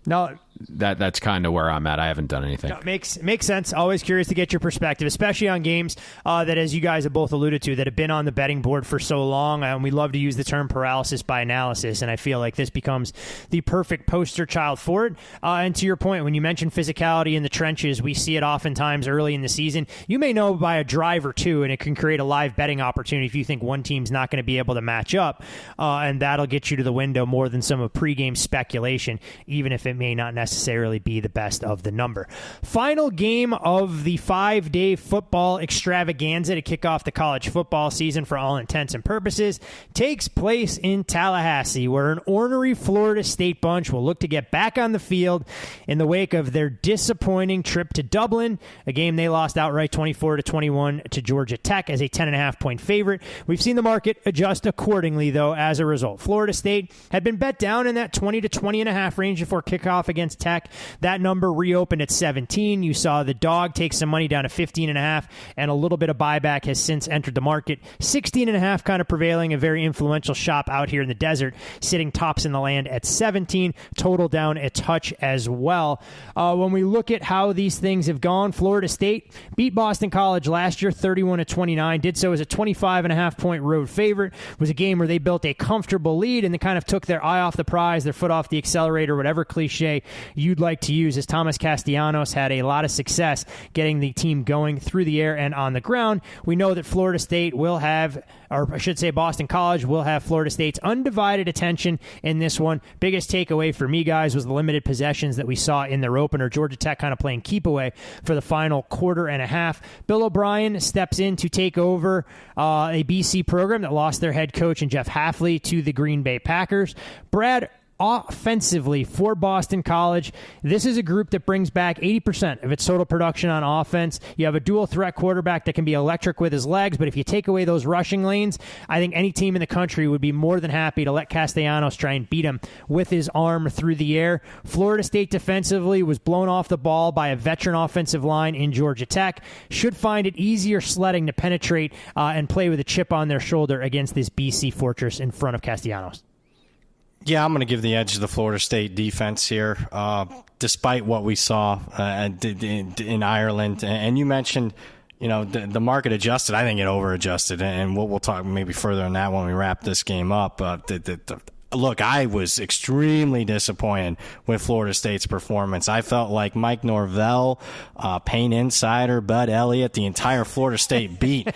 No, that's kind of where I'm at. I haven't done anything. No, makes sense. Always curious to get your perspective, especially on games that, as you guys have both alluded to, that have been on the betting board for so long. And we love to use the term paralysis by analysis, and I feel like this becomes the perfect poster child for it. And to your point, when you mention physicality in the trenches, we see it oftentimes early in the season. You may know by a drive or two, and it can create a live betting opportunity if you think one team's not going to be able to match up, and that'll get you to the window more than some of pregame speculation, even if it may not necessarily be the best of the number. Final game of the 5-day football extravaganza to kick off the college football season for all intents and purposes takes place in Tallahassee, where an ornery Florida State bunch will look to get back on the field in the wake of their disappointing trip to Dublin, a game they lost outright 24-21 to Georgia Tech as a 10.5-point favorite. We've seen the market adjust accordingly, though, as a result. Florida State had been bet down in that 20 to 20.5 range before kickoff against Tech. That number reopened at 17. You saw the dog take some money down to 15.5, and a little bit of buyback has since entered the market. 16.5 kind of prevailing, a very influential shop out here in the desert, sitting tops in the land at 17. Total down a touch as well. When we look at how these things have gone, Florida State beat Boston College last year 31-29, did so as a 25.5-point road favorite. It was a game where they built a comfortable lead and they kind of took their eye off the prize, their foot off the accelerator, whatever cliche you'd like to use, as Thomas Castellanos had a lot of success getting the team going through the air and on the ground. We know that Florida State will have, or I should say Boston College will have, Florida State's undivided attention in this one. Biggest takeaway for me, guys, was the limited possessions that we saw in their opener. Georgia Tech kind of playing keep away for the final quarter and a half. Bill O'Brien steps in to take over a BC program that lost their head coach and Jeff Hafley to the Green Bay Packers. Brad, offensively for Boston College, this is a group that brings back 80% of its total production on offense. You have a dual threat quarterback that can be electric with his legs, but if you take away those rushing lanes, I think any team in the country would be more than happy to let Castellanos try and beat him with his arm through the air. Florida State defensively was blown off the ball by a veteran offensive line in Georgia Tech. Should find it easier sledding to penetrate and play with a chip on their shoulder against this BC fortress in front of Castellanos. Yeah, I'm going to give the edge to the Florida State defense here, despite what we saw in Ireland. And you mentioned, the market adjusted. I think it over-adjusted, and we'll talk maybe further on that when we wrap this game up. Look, I was extremely disappointed with Florida State's performance. I felt like Mike Norvell, Payne Insider, Bud Elliott, the entire Florida State beat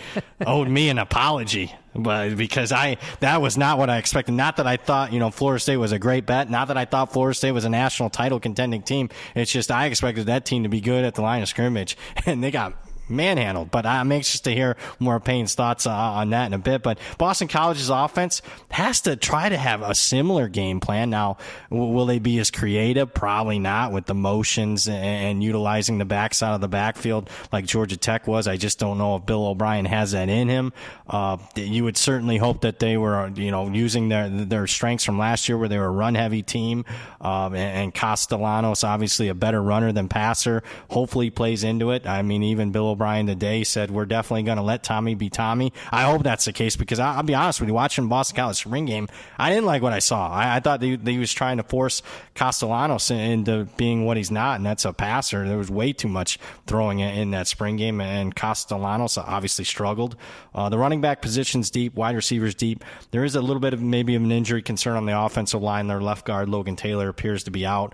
owed me an apology. But because that was not what I expected. Not that I thought, Florida State was a great bet. Not that I thought Florida State was a national title contending team. It's just I expected that team to be good at the line of scrimmage, and they got manhandled. But I'm anxious to hear more of Payne's thoughts on that in a bit. But Boston College's offense has to try to have a similar game plan. Now, will they be as creative? Probably not, with the motions and utilizing the backside of the backfield like Georgia Tech was. I just don't know if Bill O'Brien has that in him. You would certainly hope that they were, using their strengths from last year where they were a run-heavy team. And Castellanos, obviously a better runner than passer, hopefully plays into it. I mean, even Bill O'Brien today said we're definitely going to let Tommy be Tommy. I hope that's the case, because I'll be honest with you, watching Boston College spring game, I didn't like what I saw. I thought that he was trying to force Castellanos into being what he's not, and that's a passer. There was way too much throwing in that spring game, and Castellanos obviously struggled. The running back position's deep, wide receivers deep. There is a little bit of maybe of an injury concern on the offensive line. Their left guard, Logan Taylor, appears to be out.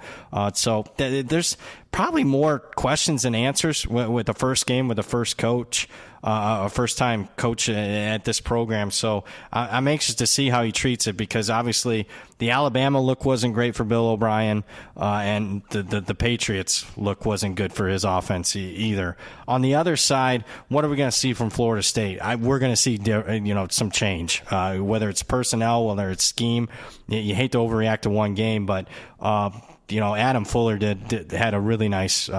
So there's probably more questions than answers with the first game, with the first coach, a first-time coach at this program. So I'm anxious to see how he treats it, because obviously the Alabama look wasn't great for Bill O'Brien, and the Patriots look wasn't good for his offense either. On the other side, what are we going to see from Florida State? We're going to see some change, whether it's personnel, whether it's scheme. You hate to overreact to one game, but Adam Fuller had a really nice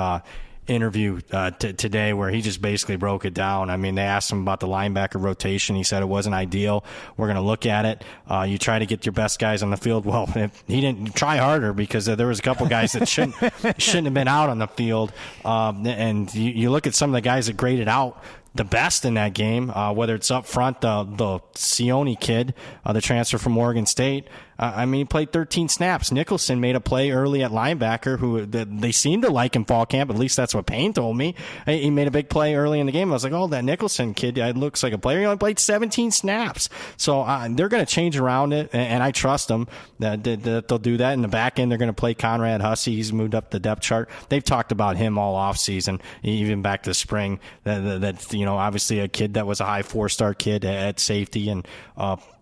interview today where he just basically broke it down. I mean, they asked him about the linebacker rotation. He said it wasn't ideal. We're going to look at it. You try to get your best guys on the field. Well, he didn't try harder, because there was a couple guys that shouldn't have been out on the field. And you look at some of the guys that graded out the best in that game, whether it's up front, the Sione kid, the transfer from Oregon State. He played 13 snaps. Nicholson made a play early at linebacker, who they seemed to like in fall camp. At least that's what Payne told me. He made a big play early in the game. I was like, oh, that Nicholson kid looks like a player. He only played 17 snaps. So they're going to change around it, and I trust them that they'll do that. In the back end, they're going to play Conrad Hussey. He's moved up the depth chart. They've talked about him all offseason, even back to spring, that obviously a kid that was a high 4-star kid at safety, and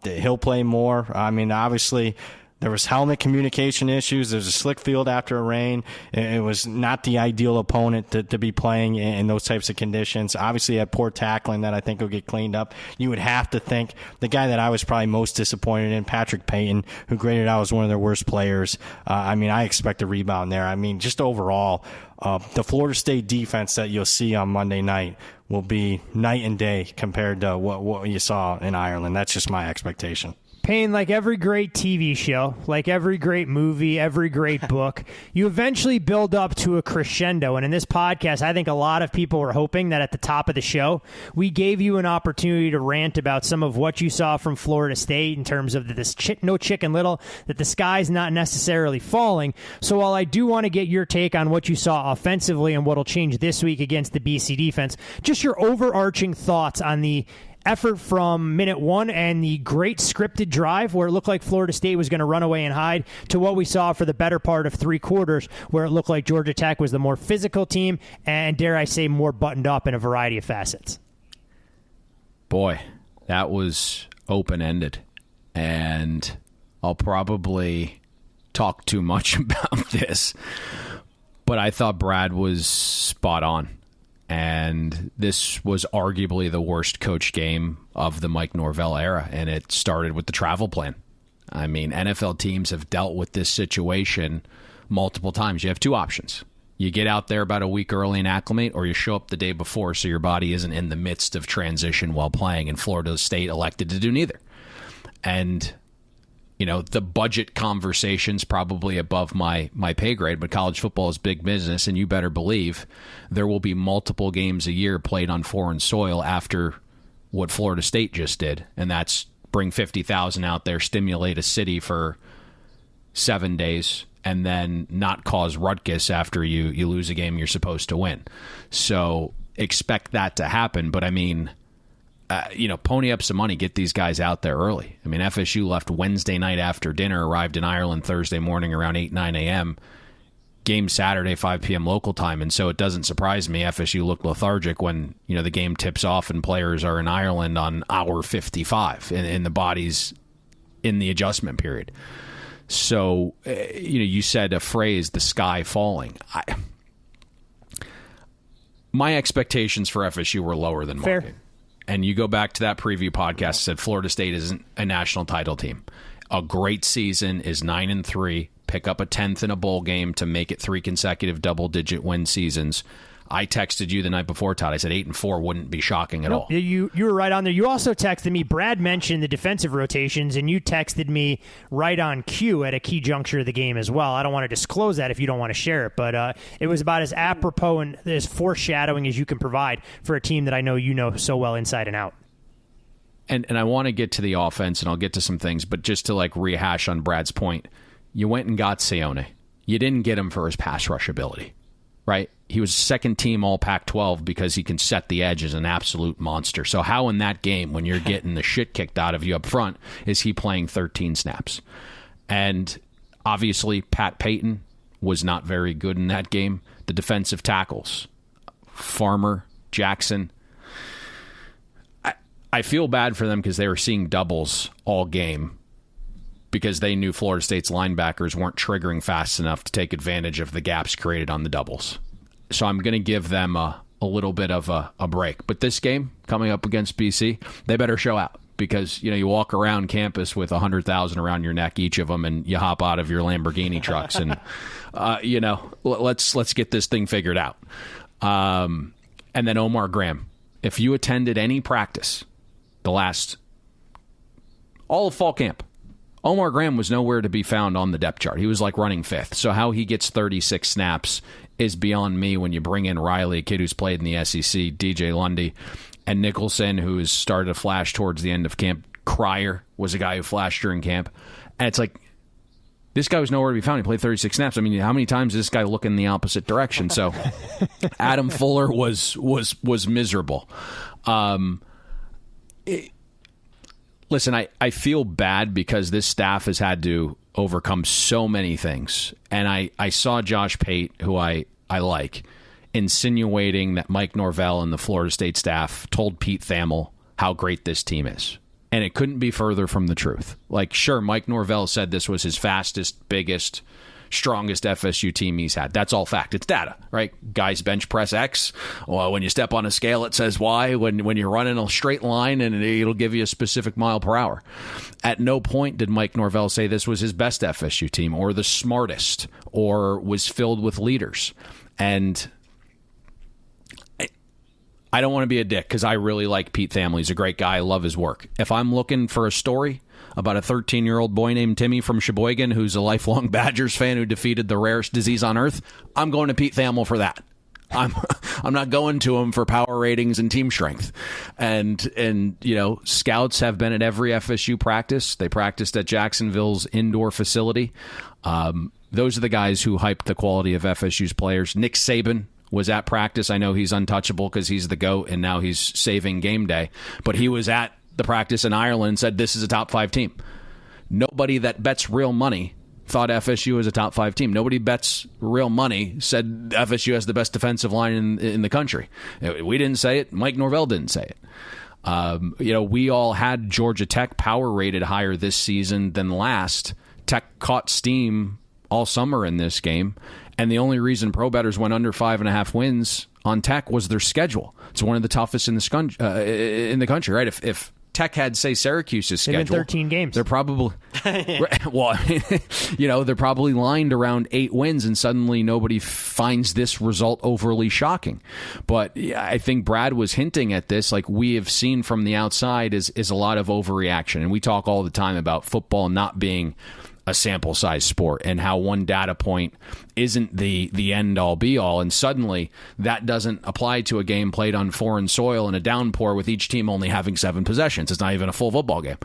he'll play more. Obviously, there was helmet communication issues. There's a slick field after a rain. It was not the ideal opponent to be playing in those types of conditions. Obviously, had poor tackling that I think will get cleaned up. You would have to think the guy that I was probably most disappointed in, Patrick Payton, who graded out as one of their worst players. I expect a rebound there. Just overall, the Florida State defense that you'll see on Monday night will be night and day compared to what you saw in Ireland. That's just my expectation. Payne, like every great TV show, like every great movie, every great book, you eventually build up to a crescendo. And in this podcast, I think a lot of people were hoping that at the top of the show, we gave you an opportunity to rant about some of what you saw from Florida State in terms of this no chicken little, that the sky's not necessarily falling. So while I do want to get your take on what you saw offensively and what will change this week against the BC defense, just your overarching thoughts on the effort from minute one and the great scripted drive where it looked like Florida State was going to run away and hide, to what we saw for the better part of 3 quarters where it looked like Georgia Tech was the more physical team and, dare I say, more buttoned up in a variety of facets. Boy, that was open-ended, and I'll probably talk too much about this, but I thought Brad was spot on. And this was arguably the worst coach game of the Mike Norvell era, and it started with the travel plan. I mean, NFL teams have dealt with this situation multiple times. You have two options. You get out there about a week early and acclimate, or you show up the day before so your body isn't in the midst of transition while playing, and Florida State elected to do neither. And, you know, the budget conversation's probably above my pay grade, but college football is big business, and you better believe there will be multiple games a year played on foreign soil after what Florida State just did, and that's bring 50,000 out there, stimulate a city for 7 days, and then not cause ruckus after you lose a game you're supposed to win. So expect that to happen. But, I mean, pony up some money, get these guys out there early. I mean, FSU left Wednesday night after dinner, arrived in Ireland Thursday morning around 8, 9 a.m., game Saturday, 5 p.m. local time. And so it doesn't surprise me FSU looked lethargic when, the game tips off and players are in Ireland on hour 55 and the body's in the adjustment period. So, you said a phrase, the sky falling. My expectations for FSU were lower than market. Fair. And you go back to that preview podcast, said Florida State isn't a national title team. A great season is 9-3. Pick up a 10th in a bowl game to make it 3 consecutive double-digit win seasons. I texted you the night before, Todd. I said 8-4 wouldn't be shocking at all. You were right on there. You also texted me. Brad mentioned the defensive rotations, and you texted me right on cue at a key juncture of the game as well. I don't want to disclose that if you don't want to share it, but it was about as apropos and as foreshadowing as you can provide for a team that I know you know so well inside and out. And I want to get to the offense, and I'll get to some things, but just to rehash on Brad's point, you went and got Sione. You didn't get him for his pass rush ability, right? He was second team all Pac-12 because he can set the edge as an absolute monster. So how in that game, when you're getting the shit kicked out of you up front, is he playing 13 snaps? And obviously Pat Payton was not very good in that game. The defensive tackles, Farmer, Jackson, I feel bad for them because they were seeing doubles all game because they knew Florida State's linebackers weren't triggering fast enough to take advantage of the gaps created on the doubles. So I'm going to give them a little bit of a break. But this game, coming up against BC, they better show out because, you walk around campus with 100,000 around your neck, each of them, and you hop out of your Lamborghini trucks. And, let's get this thing figured out. And then Omar Graham. If you attended any practice all of fall camp, Omar Graham was nowhere to be found on the depth chart. He was running 5th. So how he gets 36 snaps is beyond me when you bring in Riley, a kid who's played in the SEC, DJ Lundy, and Nicholson, who has started to flash towards the end of camp. Cryer was a guy who flashed during camp. And it's this guy was nowhere to be found. He played 36 snaps. I mean, how many times did this guy look in the opposite direction? So Adam Fuller was miserable. Listen, I feel bad because this staff has had to overcome so many things. And I saw Josh Pate, who I like, insinuating that Mike Norvell and the Florida State staff told Pete Thamel how great this team is. And it couldn't be further from the truth. Sure, Mike Norvell said this was his fastest, biggest, strongest FSU team he's had. That's all fact. It's data, right? Guys bench press X. Well, when you step on a scale, it says Y. When you're running a straight line, and it'll give you a specific mile per hour. At no point did Mike Norvell say this was his best FSU team or the smartest or was filled with leaders. And I don't want to be a dick because I really like Pete Thamel. He's a great guy. I love his work. If I'm looking for a story about a 13-year-old boy named Timmy from Sheboygan who's a lifelong Badgers fan who defeated the rarest disease on earth, I'm going to Pete Thamel for that. I'm not going to him for power ratings and team strength. And scouts have been at every FSU practice. They practiced at Jacksonville's indoor facility. Those are the guys who hyped the quality of FSU's players. Nick Saban was at practice. I know he's untouchable because he's the GOAT and now he's saving game day. But he was at the practice in Ireland and said this is a top 5 team. Nobody that bets real money thought FSU was a top 5 team. Nobody bets real money said FSU has the best defensive line in the country. We didn't say it. Mike Norvell didn't say it. We all had Georgia Tech power rated higher this season than last. Tech caught steam all summer in this game. And the only reason pro bettors went under 5.5 wins on Tech was their schedule. It's one of the toughest in the country, right? If Tech had, say, Syracuse's schedule. They've been 13 games. They're probably well, they're probably lined around 8 wins, and suddenly nobody finds this result overly shocking. But I think Brad was hinting at this, like we have seen from the outside, is a lot of overreaction, and we talk all the time about football not being a sample size sport and how one data point isn't the end all be all, and suddenly that doesn't apply to a game played on foreign soil in a downpour with each team only having 7 possessions. It's not even a full football game.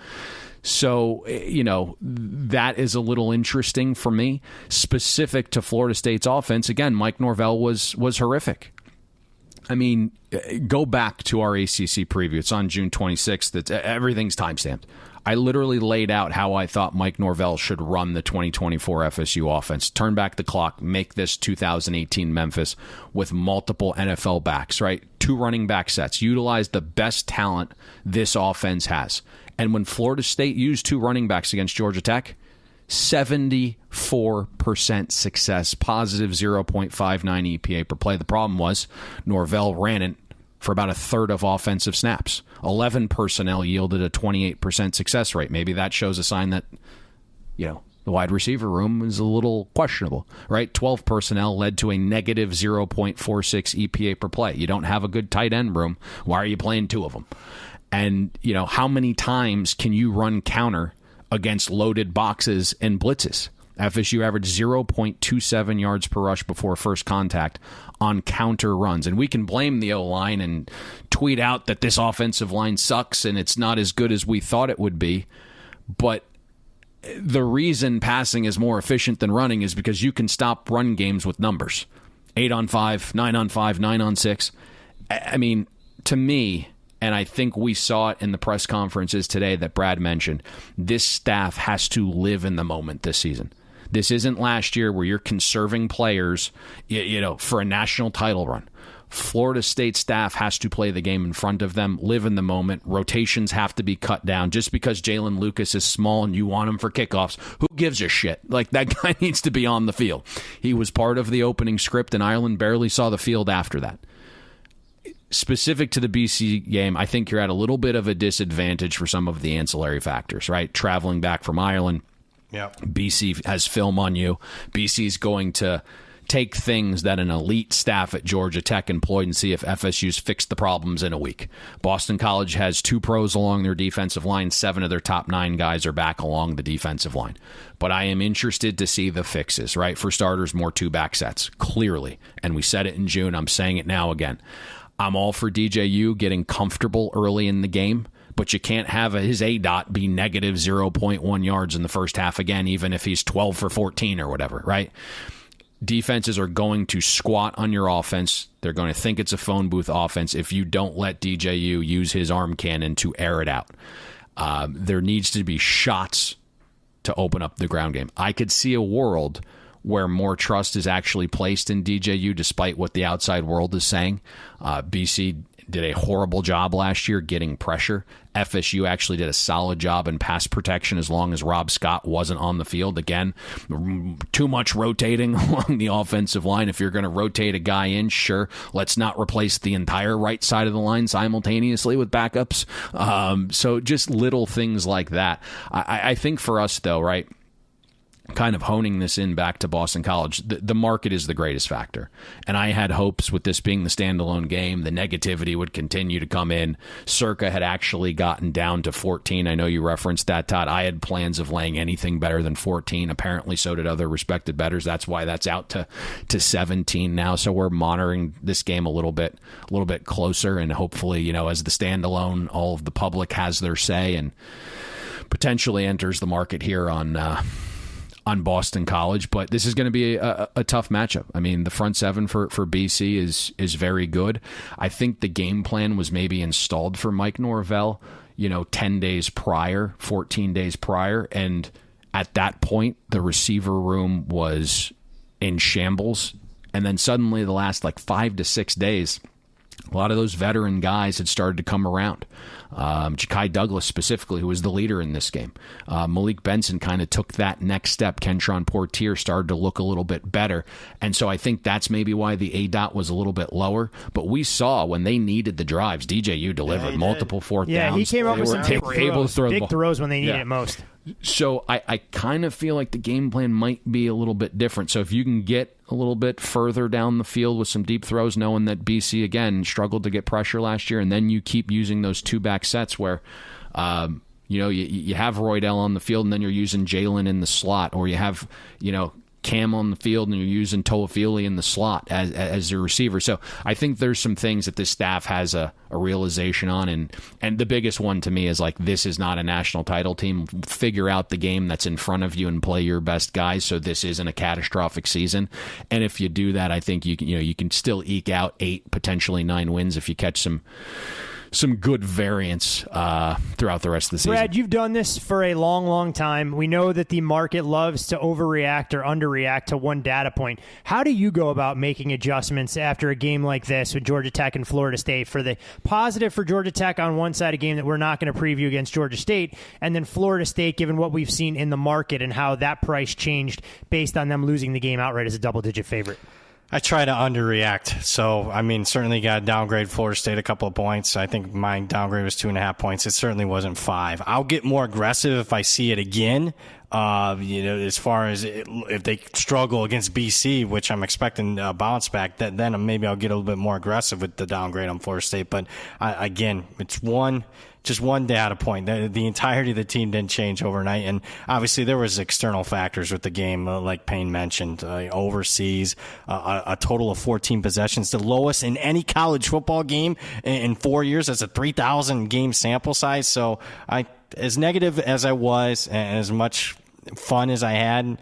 So, that is a little interesting for me. Specific to Florida State's offense, again, Mike Norvell was horrific. I mean, go back to our ACC preview. It's on June 26th. Everything's timestamped. I literally laid out how I thought Mike Norvell should run the 2024 FSU offense. Turn back the clock, make this 2018 Memphis with multiple NFL backs, right? 2 running back sets. Utilize the best talent this offense has. And when Florida State used 2 running backs against Georgia Tech, 74% success, positive 0.59 EPA per play. The problem was Norvell ran it for about a third of offensive snaps. 11 personnel yielded a 28% success rate. Maybe that shows a sign that, the wide receiver room is a little questionable, right? 12 personnel led to a negative 0.46 EPA per play. You don't have a good tight end room. Why are you playing 2 of them? And, how many times can you run counter against loaded boxes and blitzes? FSU averaged 0.27 yards per rush before first contact on counter runs. And we can blame the O-line and tweet out that this offensive line sucks and it's not as good as we thought it would be. But the reason passing is more efficient than running is because you can stop run games with numbers. 8 on 5, 9 on 5, 9 on 6. I mean, to me, and I think we saw it in the press conferences today that Brad mentioned, this staff has to live in the moment this season. This isn't last year where you're conserving players, for a national title run. Florida State staff has to play the game in front of them, live in the moment. Rotations have to be cut down. Just because Jalen Lucas is small and you want him for kickoffs, who gives a shit? Like, that guy needs to be on the field. He was part of the opening script, and Ireland barely saw the field after that. Specific to the BC game, I think you're at a little bit of a disadvantage for some of the ancillary factors, right? Traveling back from Ireland. Yeah. BC has film on you. BC's going to take things that an elite staff at Georgia Tech employed and see if FSU's fixed the problems in a week. Boston College has 2 pros along their defensive line. 7 of their top 9 guys are back along the defensive line. But I am interested to see the fixes, right? For starters, more 2-back sets, clearly. And we said it in June. I'm saying it now again. I'm all for DJU getting comfortable early in the game, but you can't have his ADOT be negative 0.1 yards in the first half again, even if he's 12 for 14 or whatever, right? Defenses are going to squat on your offense. They're going to think it's a phone booth offense if you don't let DJU use his arm cannon to air it out. There needs to be shots to open up the ground game. I could see a world where more trust is actually placed in DJU despite what the outside world is saying. BC did a horrible job last year getting pressure. FSU actually did a solid job in pass protection as long as Rob Scott wasn't on the field. Again, too much rotating along the offensive line. If you're going to rotate a guy in, sure, let's not replace the entire right side of the line simultaneously with backups. So just little things like that. I think for us, though, right, kind of honing this in back to Boston College, the market is the greatest factor. And I had hopes with this being the standalone game, the negativity would continue to come in. Circa had actually gotten down to 14. I know you referenced that, Todd. I had plans of laying anything better than 14. Apparently so did other respected bettors. That's why that's out to 17 now. So we're monitoring this game a little bit closer, and hopefully, as the standalone, all of the public has their say and potentially enters the market here on Boston College. But this is going to be a tough matchup. I mean, the front 7 for BC is very good. I think the game plan was maybe installed for Mike Norvell, 10 days prior, 14 days prior. And at that point, the receiver room was in shambles. And then suddenly the last 5 to 6 days, A lot of those veteran guys had started to come around. Ja'Kai Douglas specifically, who was the leader in this game. Malik Benson kind of took that next step. Kentron Portier started to look a little bit better. And so I think that's maybe why the ADOT was a little bit lower. But we saw when they needed the drives, DJU delivered multiple fourth downs. Yeah, he came up with some big throws when they needed it most. So I kind of feel like the game plan might be a little bit different. So if you can get a little bit further down the field with some deep throws, knowing that BC, again, struggled to get pressure last year, and then you keep using those two-back sets where you have Roydell on the field and then you're using Jalen in the slot, or you have Cam on the field and you're using Toafili in the slot as a receiver. So I think there's some things that this staff has a realization on, and the biggest one to me is like, this is not a national title team. Figure out the game that's in front of you and play your best guys, so this isn't a catastrophic season. And if you do that, I think you can still eke out 8, potentially 9 wins if you catch some good variance throughout the rest of the season. Brad, you've done this for a long, long time. We know that the market loves to overreact or underreact to one data point. How do you go about making adjustments after a game like this with Georgia Tech and Florida State? For the positive for Georgia Tech on one side, a game that we're not going to preview against Georgia State, and then Florida State, given what we've seen in the market and how that price changed based on them losing the game outright as a double-digit favorite. I try to underreact. So, certainly got to downgrade Florida State a couple of points. I think my downgrade was 2.5 points. It certainly wasn't 5. I'll get more aggressive if I see it again. As far as if they struggle against BC, which I'm expecting a bounce back, then maybe I'll get a little bit more aggressive with the downgrade on Florida State. But again, it's just one data point. The entirety of the team didn't change overnight, and obviously there was external factors with the game, like Payne mentioned, overseas, a total of 14 possessions, the lowest in any college football game in 4 years. That's a 3,000 game sample size. So as negative as I was, and as much fun as I had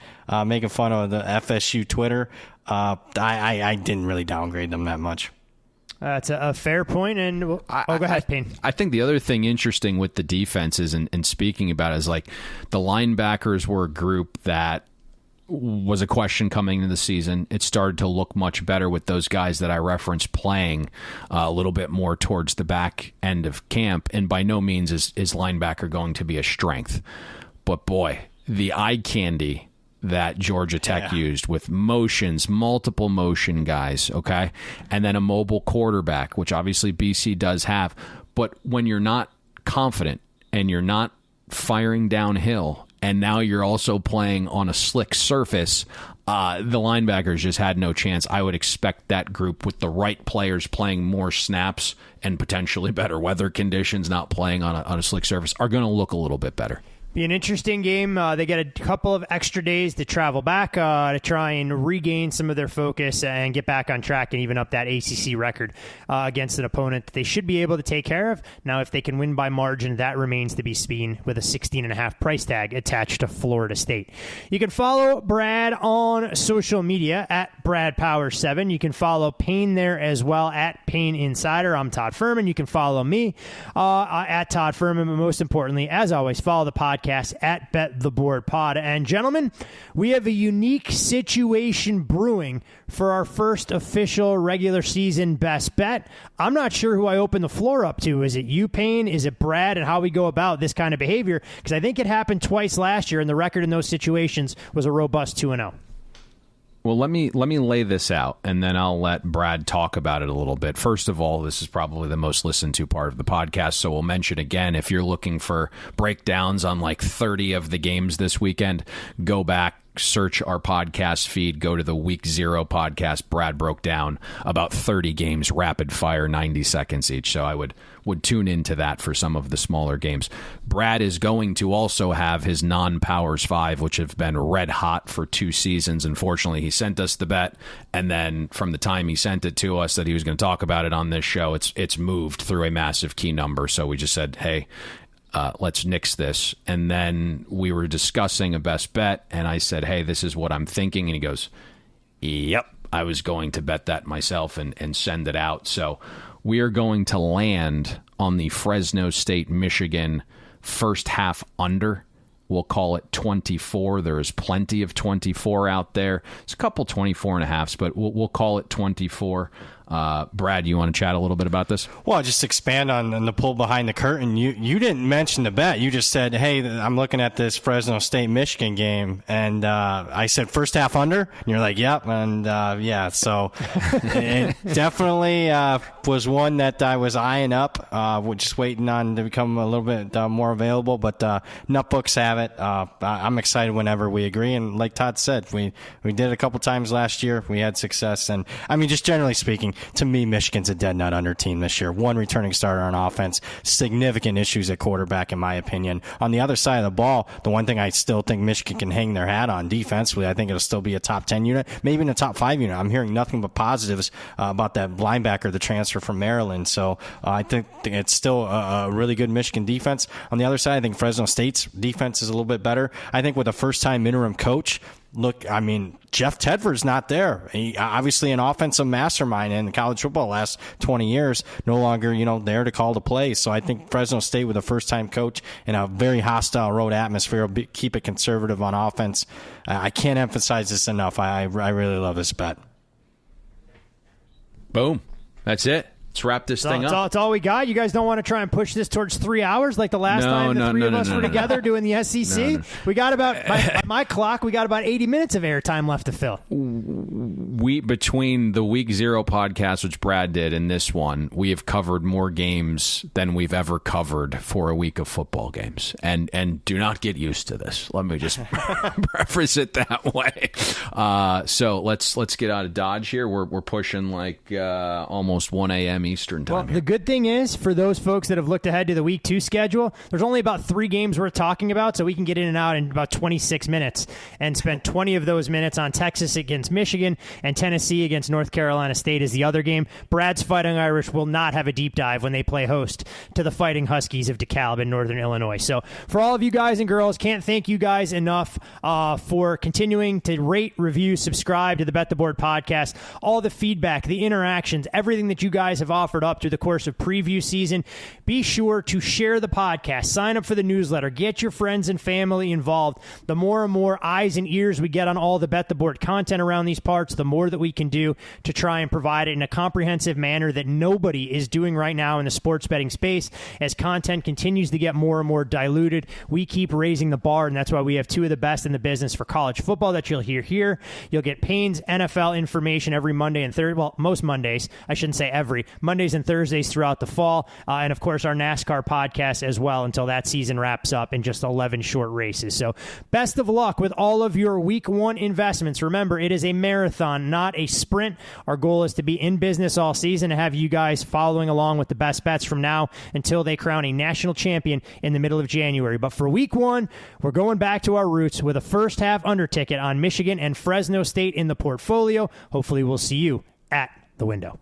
making fun of the FSU Twitter, I didn't really downgrade them that much. That's a fair point, and go ahead, Payne. I think the other thing interesting with the defenses, and speaking about it, is like the linebackers were a group that was a question coming into the season. It started to look much better with those guys that I referenced playing a little bit more towards the back end of camp, and by no means is linebacker going to be a strength. But boy, the eye candy that Georgia Tech used with motions, multiple motion guys, okay? And then a mobile quarterback, which obviously BC does have. But when you're not confident and you're not firing downhill, and now you're also playing on a slick surface, the linebackers just had no chance. I would expect that group with the right players playing more snaps and potentially better weather conditions, not playing on a slick surface, are going to look a little bit better. Be an interesting game. They get a couple of extra days to travel back to try and regain some of their focus and get back on track and even up that ACC record against an opponent that they should be able to take care of. Now, if they can win by margin, that remains to be seen with a 16.5 price tag attached to Florida State. You can follow Brad on social media at BradPower7. You can follow Payne there as well at Payne Insider. I'm Todd Fuhrman. You can follow me at Todd Fuhrman. But most importantly, as always, follow the podcast at Bet the Board Pod. And gentlemen, we have a unique situation brewing for our first official regular season best bet. I'm not sure who I open the floor up to. Is it you, Payne? Is it Brad? And how we go about this kind of behavior? Because I think it happened twice last year, and the record in those situations was a robust 2-0. Well, let me lay this out, and then I'll let Brad talk about it a little bit. First of all, this is probably the most listened to part of the podcast, so we'll mention again, if you're looking for breakdowns on like 30 of the games this weekend, go back, search our podcast feed, go to the Week 0 podcast. Brad broke down about 30 games, rapid fire, 90 seconds each, so I would tune into that for some of the smaller games. Brad is going to also have his non-Powers 5, which have been red hot for 2 seasons. Unfortunately, he sent us the bet, and then from the time he sent it to us that he was going to talk about it on this show, it's moved through a massive key number, so we just said, hey, let's nix this. And then we were discussing a best bet, and I said, hey, this is what I'm thinking. And he goes, yep, I was going to bet that myself and send it out. So we are going to land on the Fresno State, Michigan first half under. We'll call it 24. There is plenty of 24 out there. It's a couple 24.5s, but we'll call it 24. Brad, you want to chat a little bit about this? Well, just expand on the pull behind the curtain. You didn't mention the bet. You just said, hey, I'm looking at this Fresno State-Michigan game, and I said first half under, and you're like, yep, and yeah, so it definitely was one that I was eyeing up, just waiting on to become a little bit more available, but Nutbooks have it. I'm excited whenever we agree, and like Todd said, we did it a couple times last year. We had success, and I mean, just generally speaking, to me, Michigan's a dead nut under team this year. One returning starter on offense, significant issues at quarterback, in my opinion. On the other side of the ball, the one thing I still think Michigan can hang their hat on defensively, I think it'll still be a top 10 unit, maybe in a top 5 unit. I'm hearing nothing but positives about that linebacker, the transfer from Maryland. So I think it's still a really good Michigan defense. On the other side, I think Fresno State's defense is a little bit better. I think with a first-time interim coach, look, I mean, Jeff Tedford's not there. He, obviously an offensive mastermind in college football the last 20 years, no longer, there to call the plays. So I think Fresno State with a first-time coach in a very hostile road atmosphere will keep it conservative on offense. I can't emphasize this enough. I really love this bet. Boom. That's it. Let's wrap this thing up. That's all we got. You guys don't want to try and push this towards 3 hours like the last time the three of us were together doing the SEC? We got about, by my clock, we got about 80 minutes of airtime left to fill. Between the Week 0 podcast, which Brad did, and this one, we have covered more games than we've ever covered for a week of football games. And do not get used to this. Let me just preface it that way. So let's get out of Dodge here. We're pushing like almost 1 a.m. Eastern time. Well, the good thing is, for those folks that have looked ahead to the Week 2 schedule, there's only about 3 games worth talking about, so we can get in and out in about 26 minutes and spend 20 of those minutes on Texas against Michigan and Tennessee against North Carolina State is the other game. Brad's Fighting Irish will not have a deep dive when they play host to the Fighting Huskies of DeKalb in Northern Illinois. So for all of you guys and girls, can't thank you guys enough for continuing to rate, review, subscribe to the Bet the Board podcast, all the feedback, the interactions, everything that you guys have offered up through the course of preview season. Be sure to share the podcast, sign up for the newsletter, get your friends and family involved. The more and more eyes and ears we get on all the Bet the Board content around these parts, the more that we can do to try and provide it in a comprehensive manner that nobody is doing right now in the sports betting space. As content continues to get more and more diluted, we keep raising the bar, and that's why we have 2 of the best in the business for college football that you'll hear here. You'll get Payne's NFL information every Monday and Thursday. Well, most Mondays. I shouldn't say every. Mondays and Thursdays throughout the fall. And, of course, our NASCAR podcast as well until that season wraps up in just 11 short races. So best of luck with all of your Week 1 investments. Remember, it is a marathon, not a sprint. Our goal is to be in business all season and have you guys following along with the best bets from now until they crown a national champion in the middle of January. But for Week 1, we're going back to our roots with a first half under ticket on Michigan and Fresno State in the portfolio. Hopefully we'll see you at the window.